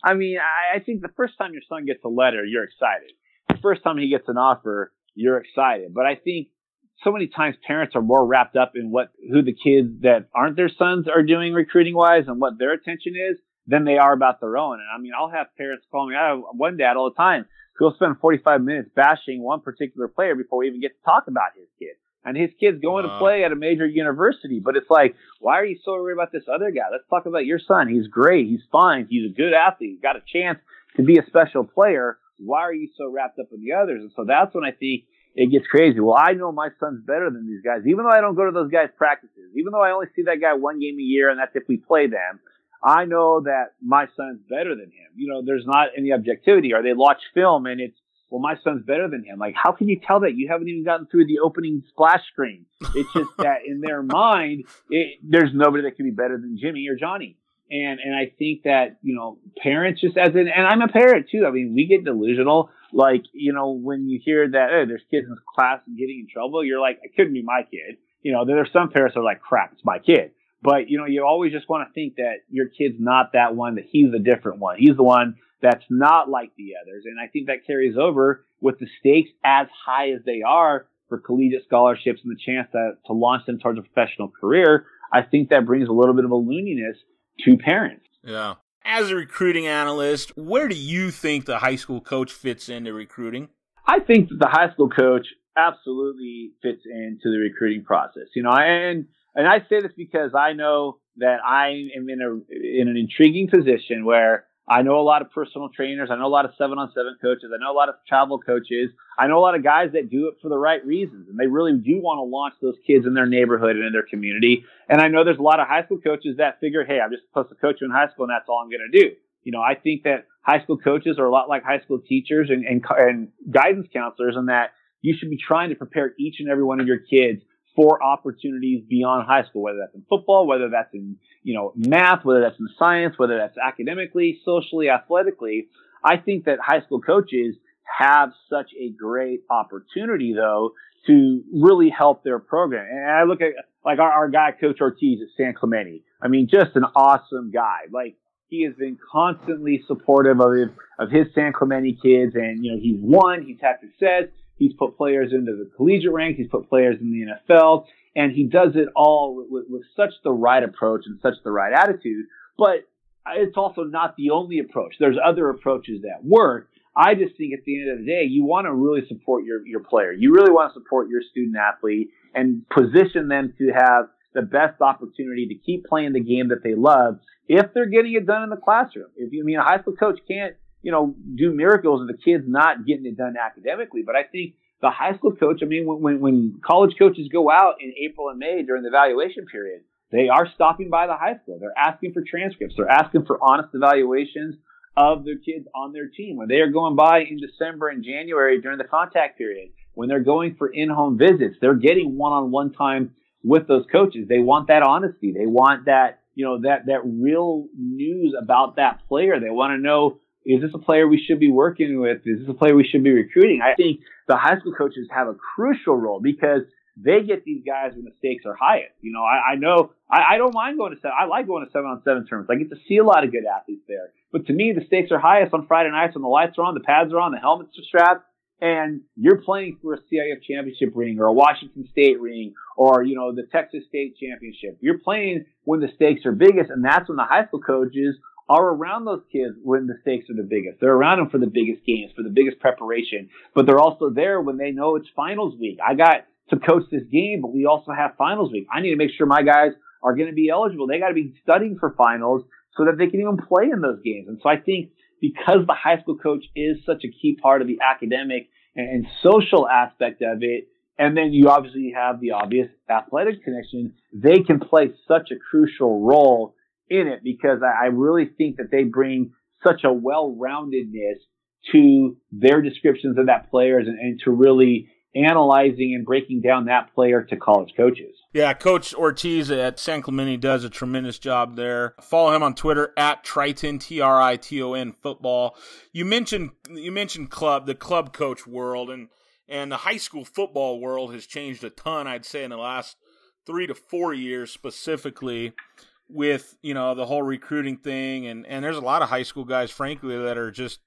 I mean, I think the first time your son gets a letter, you're excited. The first time he gets an offer, you're excited. But I think so many times parents are more wrapped up in who the kids that aren't their sons are doing recruiting wise and what their attention is than they are about their own. And I mean, I'll have parents call me. I have one dad all the time who'll spend 45 minutes bashing one particular player before we even get to talk about his kid. And his kid's going to play at a major university. But it's like, why are you so worried about this other guy? Let's talk about your son. He's great. He's fine. He's a good athlete. He's got a chance to be a special player. Why are you so wrapped up in the others? And so that's when I think it gets crazy. Well, I know my son's better than these guys, even though I don't go to those guys' practices, even though I only see that guy one game a year, and that's if we play them. I know that my son's better than him. There's not any objectivity, or they watch film and it's well, my son's better than him. Like, how can you tell that? You haven't even gotten through the opening splash screen. It's just that in their mind, there's nobody that can be better than Jimmy or Johnny. And I think that, parents just and I'm a parent too. I mean, we get delusional. Like, when you hear that, oh, there's kids in class getting in trouble, you're like, it couldn't be my kid. There's some parents that are like, crap, it's my kid. But, you always just want to think that your kid's not that one, that he's a different one. He's the one that's not like the others. And I think that carries over with the stakes as high as they are for collegiate scholarships and the chance to launch them towards a professional career. I think that brings a little bit of a looniness to parents. Yeah. As a recruiting analyst, where do you think the high school coach fits into recruiting? I think that the high school coach absolutely fits into the recruiting process. And I say this because I know that I am in an intriguing position where I know a lot of personal trainers. I know a lot of 7-on-7 coaches. I know a lot of travel coaches. I know a lot of guys that do it for the right reasons. And they really do want to launch those kids in their neighborhood and in their community. And I know there's a lot of high school coaches that figure, hey, I'm just supposed to coach you in high school and that's all I'm going to do. I think that high school coaches are a lot like high school teachers and guidance counselors, in that you should be trying to prepare each and every one of your kids for opportunities beyond high school, whether that's in football, whether that's in, math, whether that's in science, whether that's academically, socially, athletically. I think that high school coaches have such a great opportunity, though, to really help their program. And I look at like our guy, Coach Ortiz at San Clemente. I mean, just an awesome guy. Like, he has been constantly supportive of his San Clemente kids. And, he's won, he's had success. He's put players into the collegiate ranks. He's put players in the NFL. And he does it all with such the right approach and such the right attitude. But it's also not the only approach. There's other approaches that work. I just think at the end of the day, you want to really support your player. You really want to support your student athlete and position them to have the best opportunity to keep playing the game that they love if they're getting it done in the classroom. A high school coach can't, do miracles of the kids not getting it done academically. But I think the high school coach, when college coaches go out in April and May during the evaluation period, they are stopping by the high school. They're asking for transcripts. They're asking for honest evaluations of their kids on their team. When they are going by in December and January during the contact period, when they're going for in-home visits, they're getting one-on-one time with those coaches. They want that honesty. They want that, that real news about that player. They want to know, is this a player we should be working with? Is this a player we should be recruiting? I think the high school coaches have a crucial role because they get these guys when the stakes are highest. I know I don't mind going to I like going to 7-on-7 tournaments. I get to see a lot of good athletes there. But to me, the stakes are highest on Friday nights when the lights are on, the pads are on, the helmets are strapped, and you're playing for a CIF championship ring or a Washington State ring or, the Texas State championship. You're playing when the stakes are biggest, and that's when the high school coaches are around those kids when the stakes are the biggest. They're around them for the biggest games, for the biggest preparation, but they're also there when they know it's finals week. I got to coach this game, but we also have finals week. I need to make sure my guys are going to be eligible. They got to be studying for finals so that they can even play in those games. And so I think because the high school coach is such a key part of the academic and social aspect of it, and then you obviously have the obvious athletic connection, they can play such a crucial role in it because I really think that they bring such a well-roundedness to their descriptions of that players and to really analyzing and breaking down that player to college coaches. Yeah, Coach Ortiz at San Clemente does a tremendous job there. Follow him on Twitter at Triton, Triton football. You mentioned the club coach world, and the high school football world has changed a ton, I'd say, in the last 3 to 4 years specifically with, the whole recruiting thing. And there's a lot of high school guys, frankly, that are just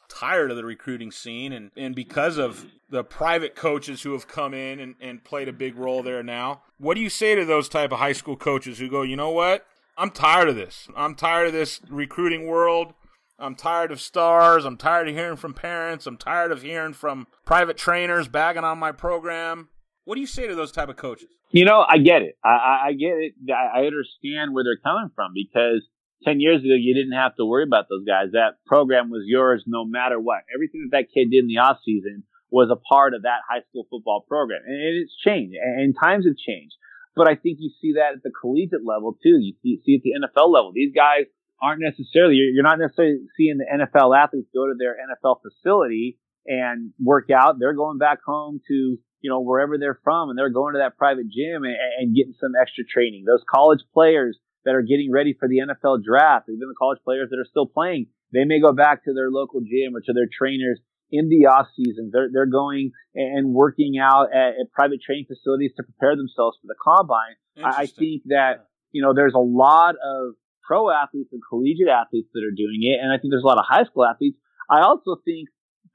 tired of the recruiting scene, and because of the private coaches who have come in and played a big role there now. What do you say to those type of high school coaches who go, you know what? I'm tired of this. I'm tired of this recruiting world. I'm tired of stars. I'm tired of hearing from parents. I'm tired of hearing from private trainers bagging on my program. What do you say to those type of coaches? I get it. I get it. I understand where they're coming from because 10 years ago, you didn't have to worry about those guys. That program was yours no matter what. Everything that kid did in the off season was a part of that high school football program. And it's changed, and times have changed. But I think you see that at the collegiate level, too. You see at the NFL level. These guys aren't necessarily, you're not necessarily seeing the NFL athletes go to their NFL facility and work out. They're going back home to, wherever they're from, and they're going to that private gym and getting some extra training. Those college players that are getting ready for the NFL draft, even the college players that are still playing, they may go back to their local gym or to their trainers in the off season. They're going and working out at private training facilities to prepare themselves for the combine. I think that, there's a lot of pro athletes and collegiate athletes that are doing it. And I think there's a lot of high school athletes. I also think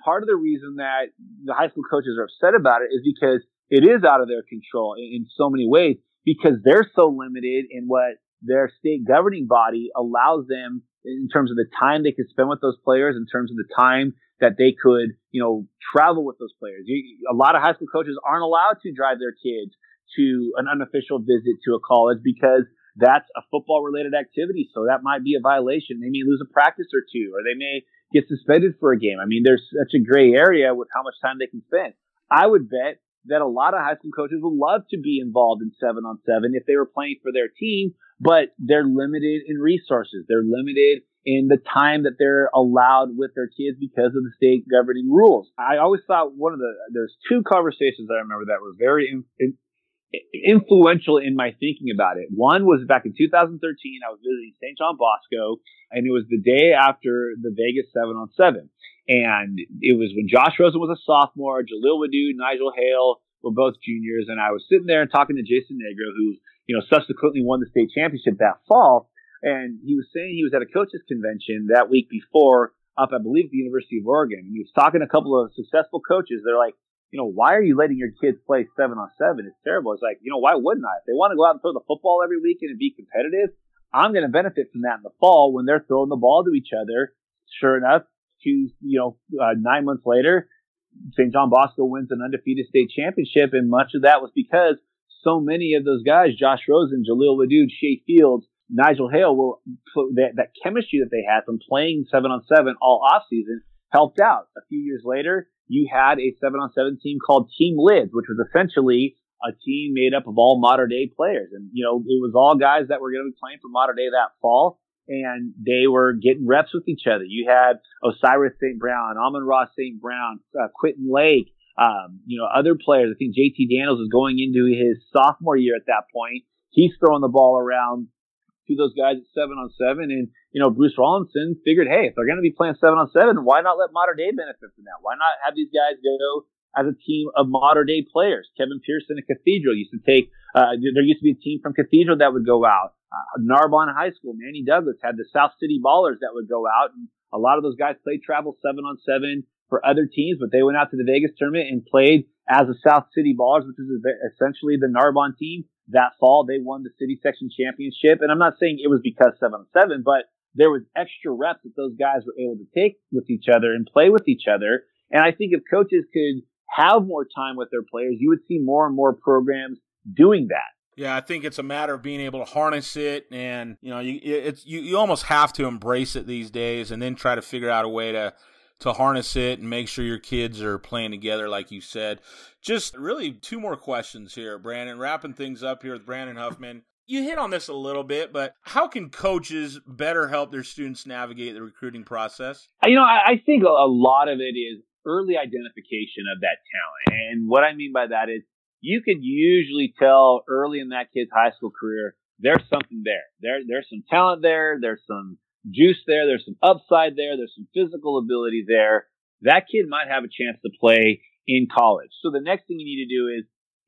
part of the reason that the high school coaches are upset about it is because it is out of their control in so many ways, because they're so limited in what their state governing body allows them in terms of the time they could spend with those players, in terms of the time that they could, travel with those players. A lot of high school coaches aren't allowed to drive their kids to an unofficial visit to a college because that's a football related activity. So that might be a violation. They may lose a practice or two, or they may get suspended for a game. I mean, there's such a gray area with how much time they can spend. I would bet that a lot of high school coaches would love to be involved in 7-on-7 if they were playing for their team, but they're limited in resources. They're limited in the time that they're allowed with their kids because of the state governing rules. I always thought there's two conversations that I remember that were very influential in my thinking about it. One was back in 2013. I was visiting St. John Bosco, and it was the day after the Vegas 7-on-7. And it was when Josh Rosen was a sophomore, Jaleel Wadood, Nigel Hale were both juniors, and I was sitting there and talking to Jason Negro, who subsequently won the state championship that fall. And he was saying he was at a coaches convention that week before up, I believe, at the University of Oregon. And he was talking to a couple of successful coaches. They're like, why are you letting your kids play 7-on-7? It's terrible. It's like, why wouldn't I? If they want to go out and throw the football every weekend and be competitive, I'm going to benefit from that in the fall when they're throwing the ball to each other. Sure enough, 9 months later, St. John Bosco wins an undefeated state championship. And much of that was because so many of those guys, Josh Rosen, Jaleel Wadood, Shea Fields, Nigel Hale, were that chemistry that they had from playing 7-on-7 all off season helped out. A few years later, you had a 7-on-7 team called Team Lids, which was essentially a team made up of all modern day players. And, it was all guys that were going to be playing for modern day that fall, and they were getting reps with each other. You had Osiris St. Brown, Amon-Ra St. Brown, Quentin Lake, other players. I think JT Daniels was going into his sophomore year at that point. He's throwing the ball around to those guys at 7-on-7. And, Bruce Rawlinson figured, hey, if they're going to be playing 7-on-7, why not let modern day benefit from that? Why not have these guys go as a team of modern day players? Kevin Pearson at Cathedral used to take, there used to be a team from Cathedral that would go out. Narbonne High School, Manny Douglas had the South City Ballers that would go out. And a lot of those guys played travel 7-on-7 for other teams, but they went out to the Vegas tournament and played as the South City Ballers, which is essentially the Narbonne team. That fall, they won the city section championship. And I'm not saying it was because 7-on-7, but there was extra reps that those guys were able to take with each other and play with each other. And I think if coaches could have more time with their players, you would see more and more programs doing that. Yeah, I think it's a matter of being able to harness it, and you almost have to embrace it these days, and then try to figure out a way to harness it and make sure your kids are playing together, like you said. Just really two more questions here, Brandon. Wrapping things up here with Brandon Huffman. You hit on this a little bit, but how can coaches better help their students navigate the recruiting process? I think a lot of it is early identification of that talent. And what I mean by that is you could usually tell early in that kid's high school career, there's something there. There's some talent there. There's some juice there. There's some upside there. There's some physical ability there. That kid might have a chance to play in college. So the next thing you need to do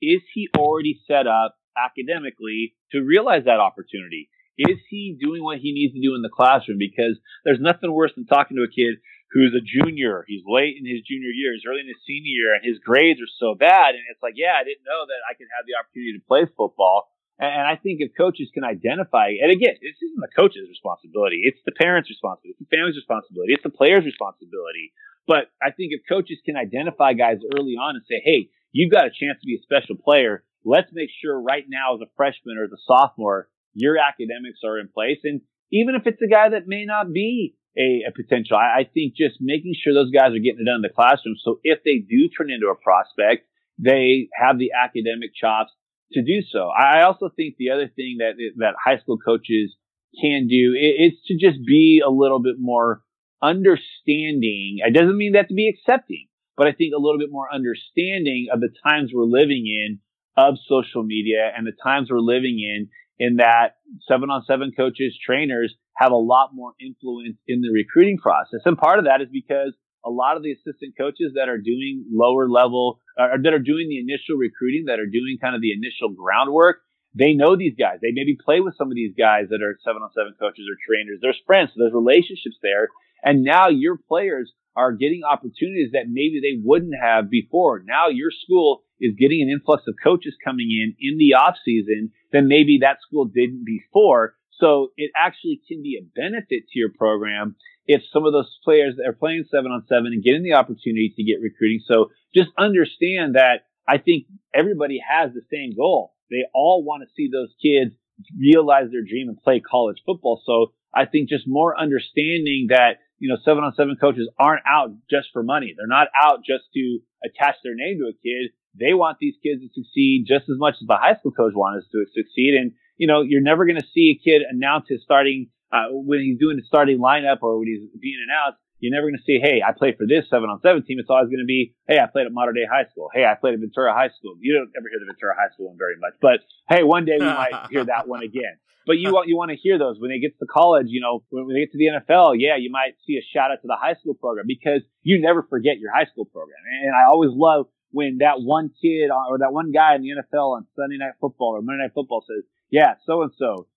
is he already set up academically to realize that opportunity? Is he doing what he needs to do in the classroom? Because there's nothing worse than talking to a kid who's a junior. He's late in his junior year. He's early in his senior year, and his grades are so bad. And it's like, yeah, I didn't know that I could have the opportunity to play football. And I think if coaches can identify, and again, this isn't the coach's responsibility. It's the parents' responsibility. It's the family's responsibility. It's the player's responsibility. But I think if coaches can identify guys early on and say, hey, you've got a chance to be a special player. Let's make sure right now as a freshman or as a sophomore, your academics are in place. And even if it's a guy that may not be a potential, I think just making sure those guys are getting it done in the classroom. So if they do turn into a prospect, they have the academic chops to do so. I also think the other thing that high school coaches can do is to just be a little bit more understanding. It doesn't mean they have to be accepting, but I think a little bit more understanding of the times we're living in of social media and the times we're living in that 7-on-7 coaches, trainers have a lot more influence in the recruiting process. And part of that is because a lot of the assistant coaches that are doing lower level, or that are doing the initial recruiting, that are doing kind of the initial groundwork, they know these guys. They maybe play with some of these guys that are 7-on-7 coaches or trainers. There's friends, so there's relationships there. And now your players are getting opportunities that maybe they wouldn't have before. Now your school is getting an influx of coaches coming in the off season that maybe that school didn't before. So it actually can be a benefit to your program if some of those players that are playing 7-on-7 and getting the opportunity to get recruiting. So just understand that I think everybody has the same goal. They all want to see those kids realize their dream and play college football. So I think just more understanding that, 7-on-7 coaches aren't out just for money. They're not out just to attach their name to a kid. They want these kids to succeed just as much as the high school coach wants us to succeed. And, you're never going to see a kid announce his starting, when he's doing the starting lineup or when he's being announced. You're never going to say, hey, I played for this 7-on-7 team. It's always going to be, hey, I played at Modern Day High School. Hey, I played at Ventura High School. You don't ever hear the Ventura High School one very much. But, hey, one day we might hear that one again. But you want to hear those when they get to college, when they get to the NFL, yeah, you might see a shout out to the high school program because you never forget your high school program. And I always love when that one kid or that one guy in the NFL on Sunday Night Football or Monday Night Football says, yeah, so-and-so,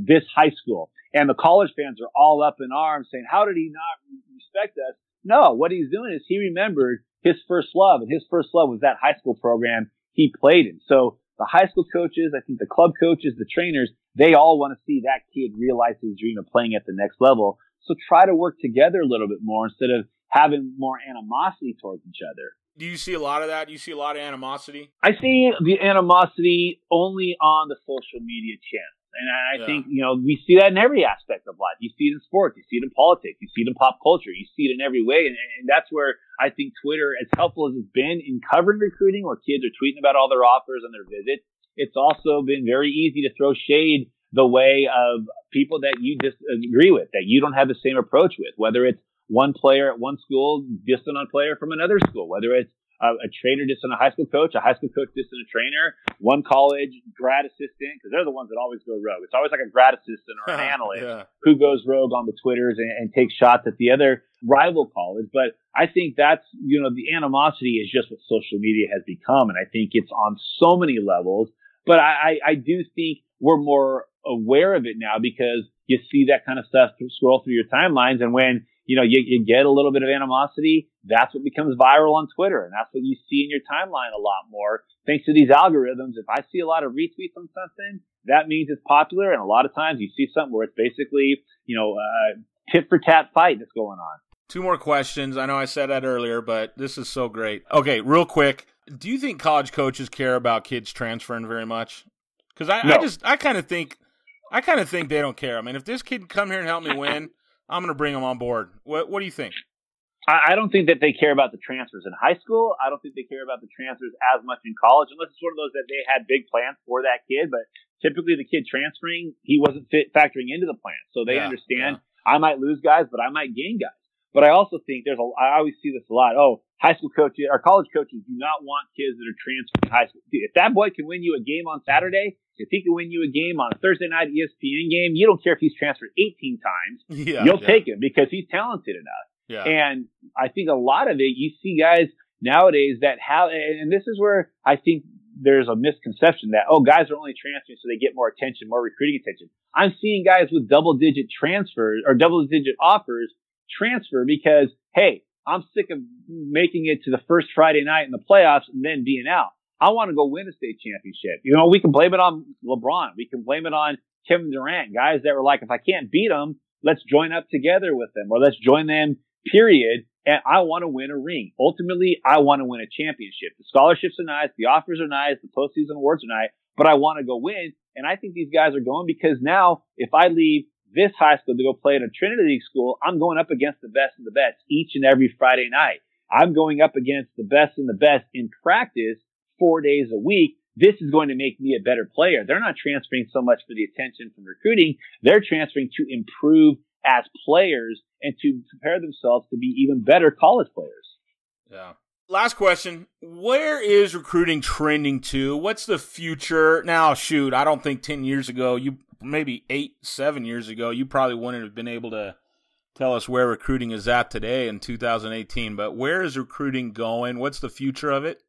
this high school. And the college fans are all up in arms saying, how did he not respect us? No, what he's doing is he remembered his first love, and his first love was that high school program he played in. So the high school coaches, I think the club coaches, the trainers, they all want to see that kid realize his dream of playing at the next level. So try to work together a little bit more instead of having more animosity towards each other. Do you see a lot of that? Do you see a lot of animosity? I see the animosity only on the social media channel. And I think, we see that in every aspect of life. You see it in sports. You see it in politics. You see it in pop culture. You see it in every way. And that's where I think Twitter, as helpful as it's been in covering recruiting, where kids are tweeting about all their offers and their visits, it's also been very easy to throw shade the way of people that you disagree with, that you don't have the same approach with, whether it's one player at one school dissing on a player from another school, whether it's a trainer dissing a high school coach dissing a trainer, one college grad assistant, because they're the ones that always go rogue. It's always like a grad assistant or an analyst who goes rogue on the Twitters and takes shots at the other rival college. But I think that's, the animosity is just what social media has become. And I think it's on so many levels. But I do think we're more aware of it now because you see that kind of stuff scroll through your timelines. And when you get a little bit of animosity, that's what becomes viral on Twitter. And that's what you see in your timeline a lot more. Thanks to these algorithms, if I see a lot of retweets on something, that means it's popular. And a lot of times you see something where it's basically, a tit for tat fight that's going on. 2 more questions. I know I said that earlier, but this is so great. Okay, real quick. Do you think college coaches care about kids transferring very much? Because I kind of think they don't care. I mean, if this kid can come here and help me win, I'm going to bring him on board. What do you think? I don't think that they care about the transfers in high school. I don't think they care about the transfers as much in college, unless it's one of those that they had big plans for that kid. But typically the kid transferring, he wasn't factoring into the plan. So they understand I might lose guys, but I might gain guys. But I also think I always see this a lot. Oh, high school coaches or college coaches do not want kids that are transferring high school. Dude, if that boy can win you a game on Saturday, if he can win you a game on a Thursday night ESPN game, you don't care if he's transferred 18 times. You'll take him because he's talented enough. Yeah. And I think a lot of it, you see guys nowadays that have, and this is where I think there's a misconception that, guys are only transferring so they get more attention, more recruiting attention. I'm seeing guys with double-digit transfers or double-digit offers transfer because, hey, I'm sick of making it to the first Friday night in the playoffs and then being out. I want to go win a state championship. We can blame it on LeBron. We can blame it on Kevin Durant, guys that were like, if I can't beat them, let's join up together with them or let's join them, period. And I want to win a ring. Ultimately, I want to win a championship. The scholarships are nice. The offers are nice. The postseason awards are nice, but I want to go win. And I think these guys are going because now if I leave this high school to go play at a Trinity League school, I'm going up against the best of the best each and every Friday night. I'm going up against the best and the best in practice 4 days a week. This is going to make me a better player. They're not transferring so much for the attention from recruiting. They're transferring to improve as players and to prepare themselves to be even better college players. Yeah. Last question. Where is recruiting trending to? What's the future? Now, shoot, I don't think 10 years ago, maybe 7 years ago, you probably wouldn't have been able to tell us where recruiting is at today in 2018. But where is recruiting going? What's the future of it?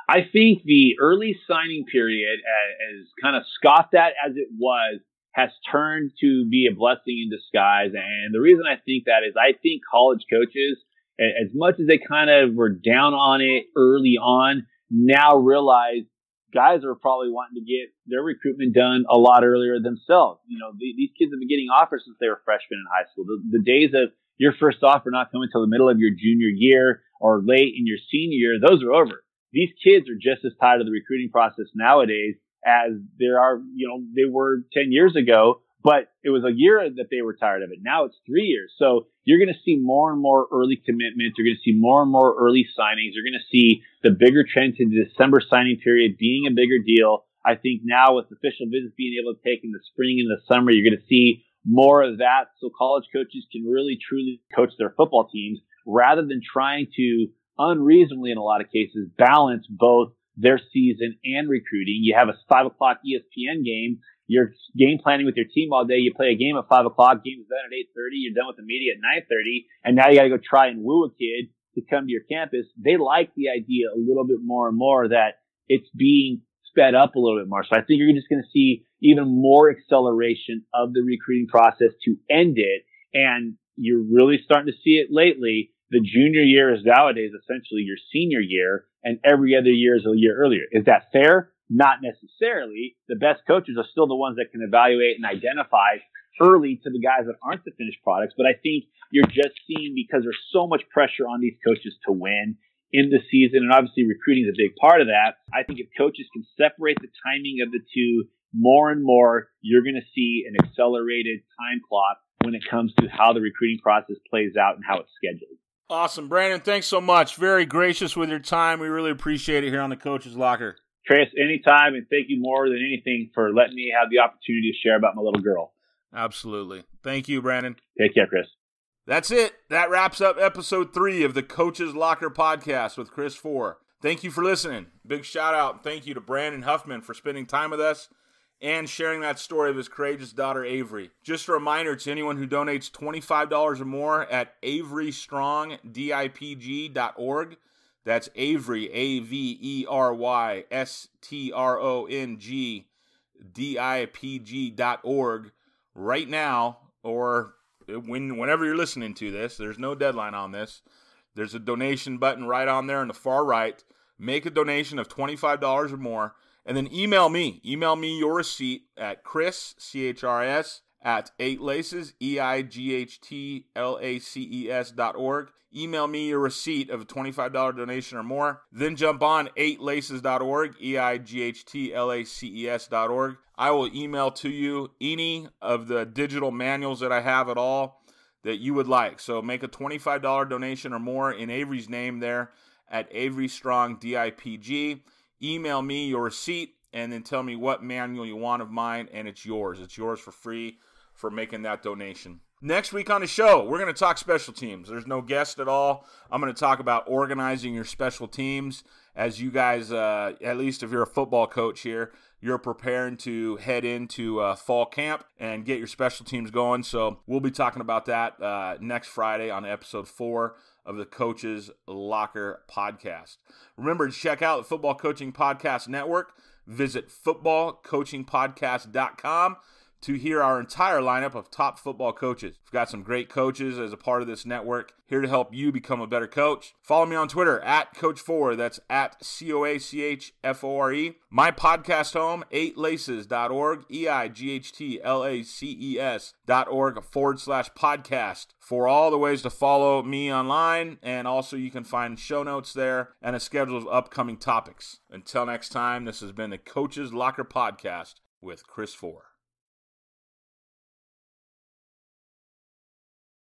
I think the early signing period, as kind of scoffed at as it was, has turned to be a blessing in disguise. And the reason I think that is I think college coaches, as much as they kind of were down on it early on, now realize guys are probably wanting to get their recruitment done a lot earlier themselves. You know, these kids have been getting offers since they were freshmen in high school. The days of your first offer not coming until the middle of your junior year or late in your senior year, those are over. These kids are just as tired of the recruiting process nowadays as they were 10 years ago, but it was a year that they were tired of it. Now it's 3 years. So you're going to see more and more early commitments. You're going to see more and more early signings. You're going to see the bigger trend to the December signing period being a bigger deal. I think now with official visits being able to take in the spring and the summer, you're going to see more of that. So college coaches can really truly coach their football teams rather than trying to unreasonably, in a lot of cases, balance both their season and recruiting. You have a 5 o'clock ESPN game. You're game planning with your team all day. You play a game at 5 o'clock. Game's done at 8:30. You're done with the media at 9:30. And now you got to go try and woo a kid to come to your campus. They like the idea a little bit more and more that it's being sped up a little bit more. So I think you're just going to see even more acceleration of the recruiting process to end it. And you're really starting to see it lately. The junior year is nowadays essentially your senior year, and every other year is a year earlier. Is that fair? Not necessarily. The best coaches are still the ones that can evaluate and identify early to the guys that aren't the finished products. But I think you're just seeing, because there's so much pressure on these coaches to win in the season, and obviously recruiting is a big part of that. I think if coaches can separate the timing of the two more and more, you're going to see an accelerated time clock when it comes to how the recruiting process plays out and how it's scheduled. Awesome. Brandon, thanks so much. Very gracious with your time. We really appreciate it here on the Coach's Locker. Chris, anytime, and thank you more than anything for letting me have the opportunity to share about my little girl. Absolutely. Thank you, Brandon. Take care, Chris. That's it. That wraps up episode 3 of the Coach's Locker podcast with Chris 4. Thank you for listening. Big shout out and thank you to Brandon Huffman for spending time with us and sharing that story of his courageous daughter, Avery. Just a reminder to anyone who donates $25 or more at averystrongdipg.org. That's Avery, AveryStrongdipg.org right now, or whenever you're listening to this. There's no deadline on this. There's a donation button right on there on the far right. Make a donation of $25 or more. And then email me. Email me your receipt at Chris, CHRS, at 8laces, EIGHTLACES.org. Email me your receipt of a $25 donation or more. Then jump on 8laces.org, EIGHTLACES.org. I will email to you any of the digital manuals that I have at all that you would like. So make a $25 donation or more in Avery's name there at Avery Strong DIPG. Email me your receipt and then tell me what manual you want of mine, and it's yours. It's yours for free for making that donation. Next week on the show, we're going to talk special teams. There's no guest at all. I'm going to talk about organizing your special teams as you guys, at least if you're a football coach here, you're preparing to head into fall camp and get your special teams going. So we'll be talking about that next Friday on episode 4 of the Coach's Locker podcast. Remember to check out the Football Coaching Podcast Network. Visit footballcoachingpodcast.com to hear our entire lineup of top football coaches. We've got some great coaches as a part of this network here to help you become a better coach. Follow me on Twitter at Coach4. That's at COACHFORE. My podcast home, 8laces.org, EIGHTLACES.org/podcast for all the ways to follow me online. And also you can find show notes there and a schedule of upcoming topics. Until next time, this has been the Coach's Locker Podcast with Chris 4.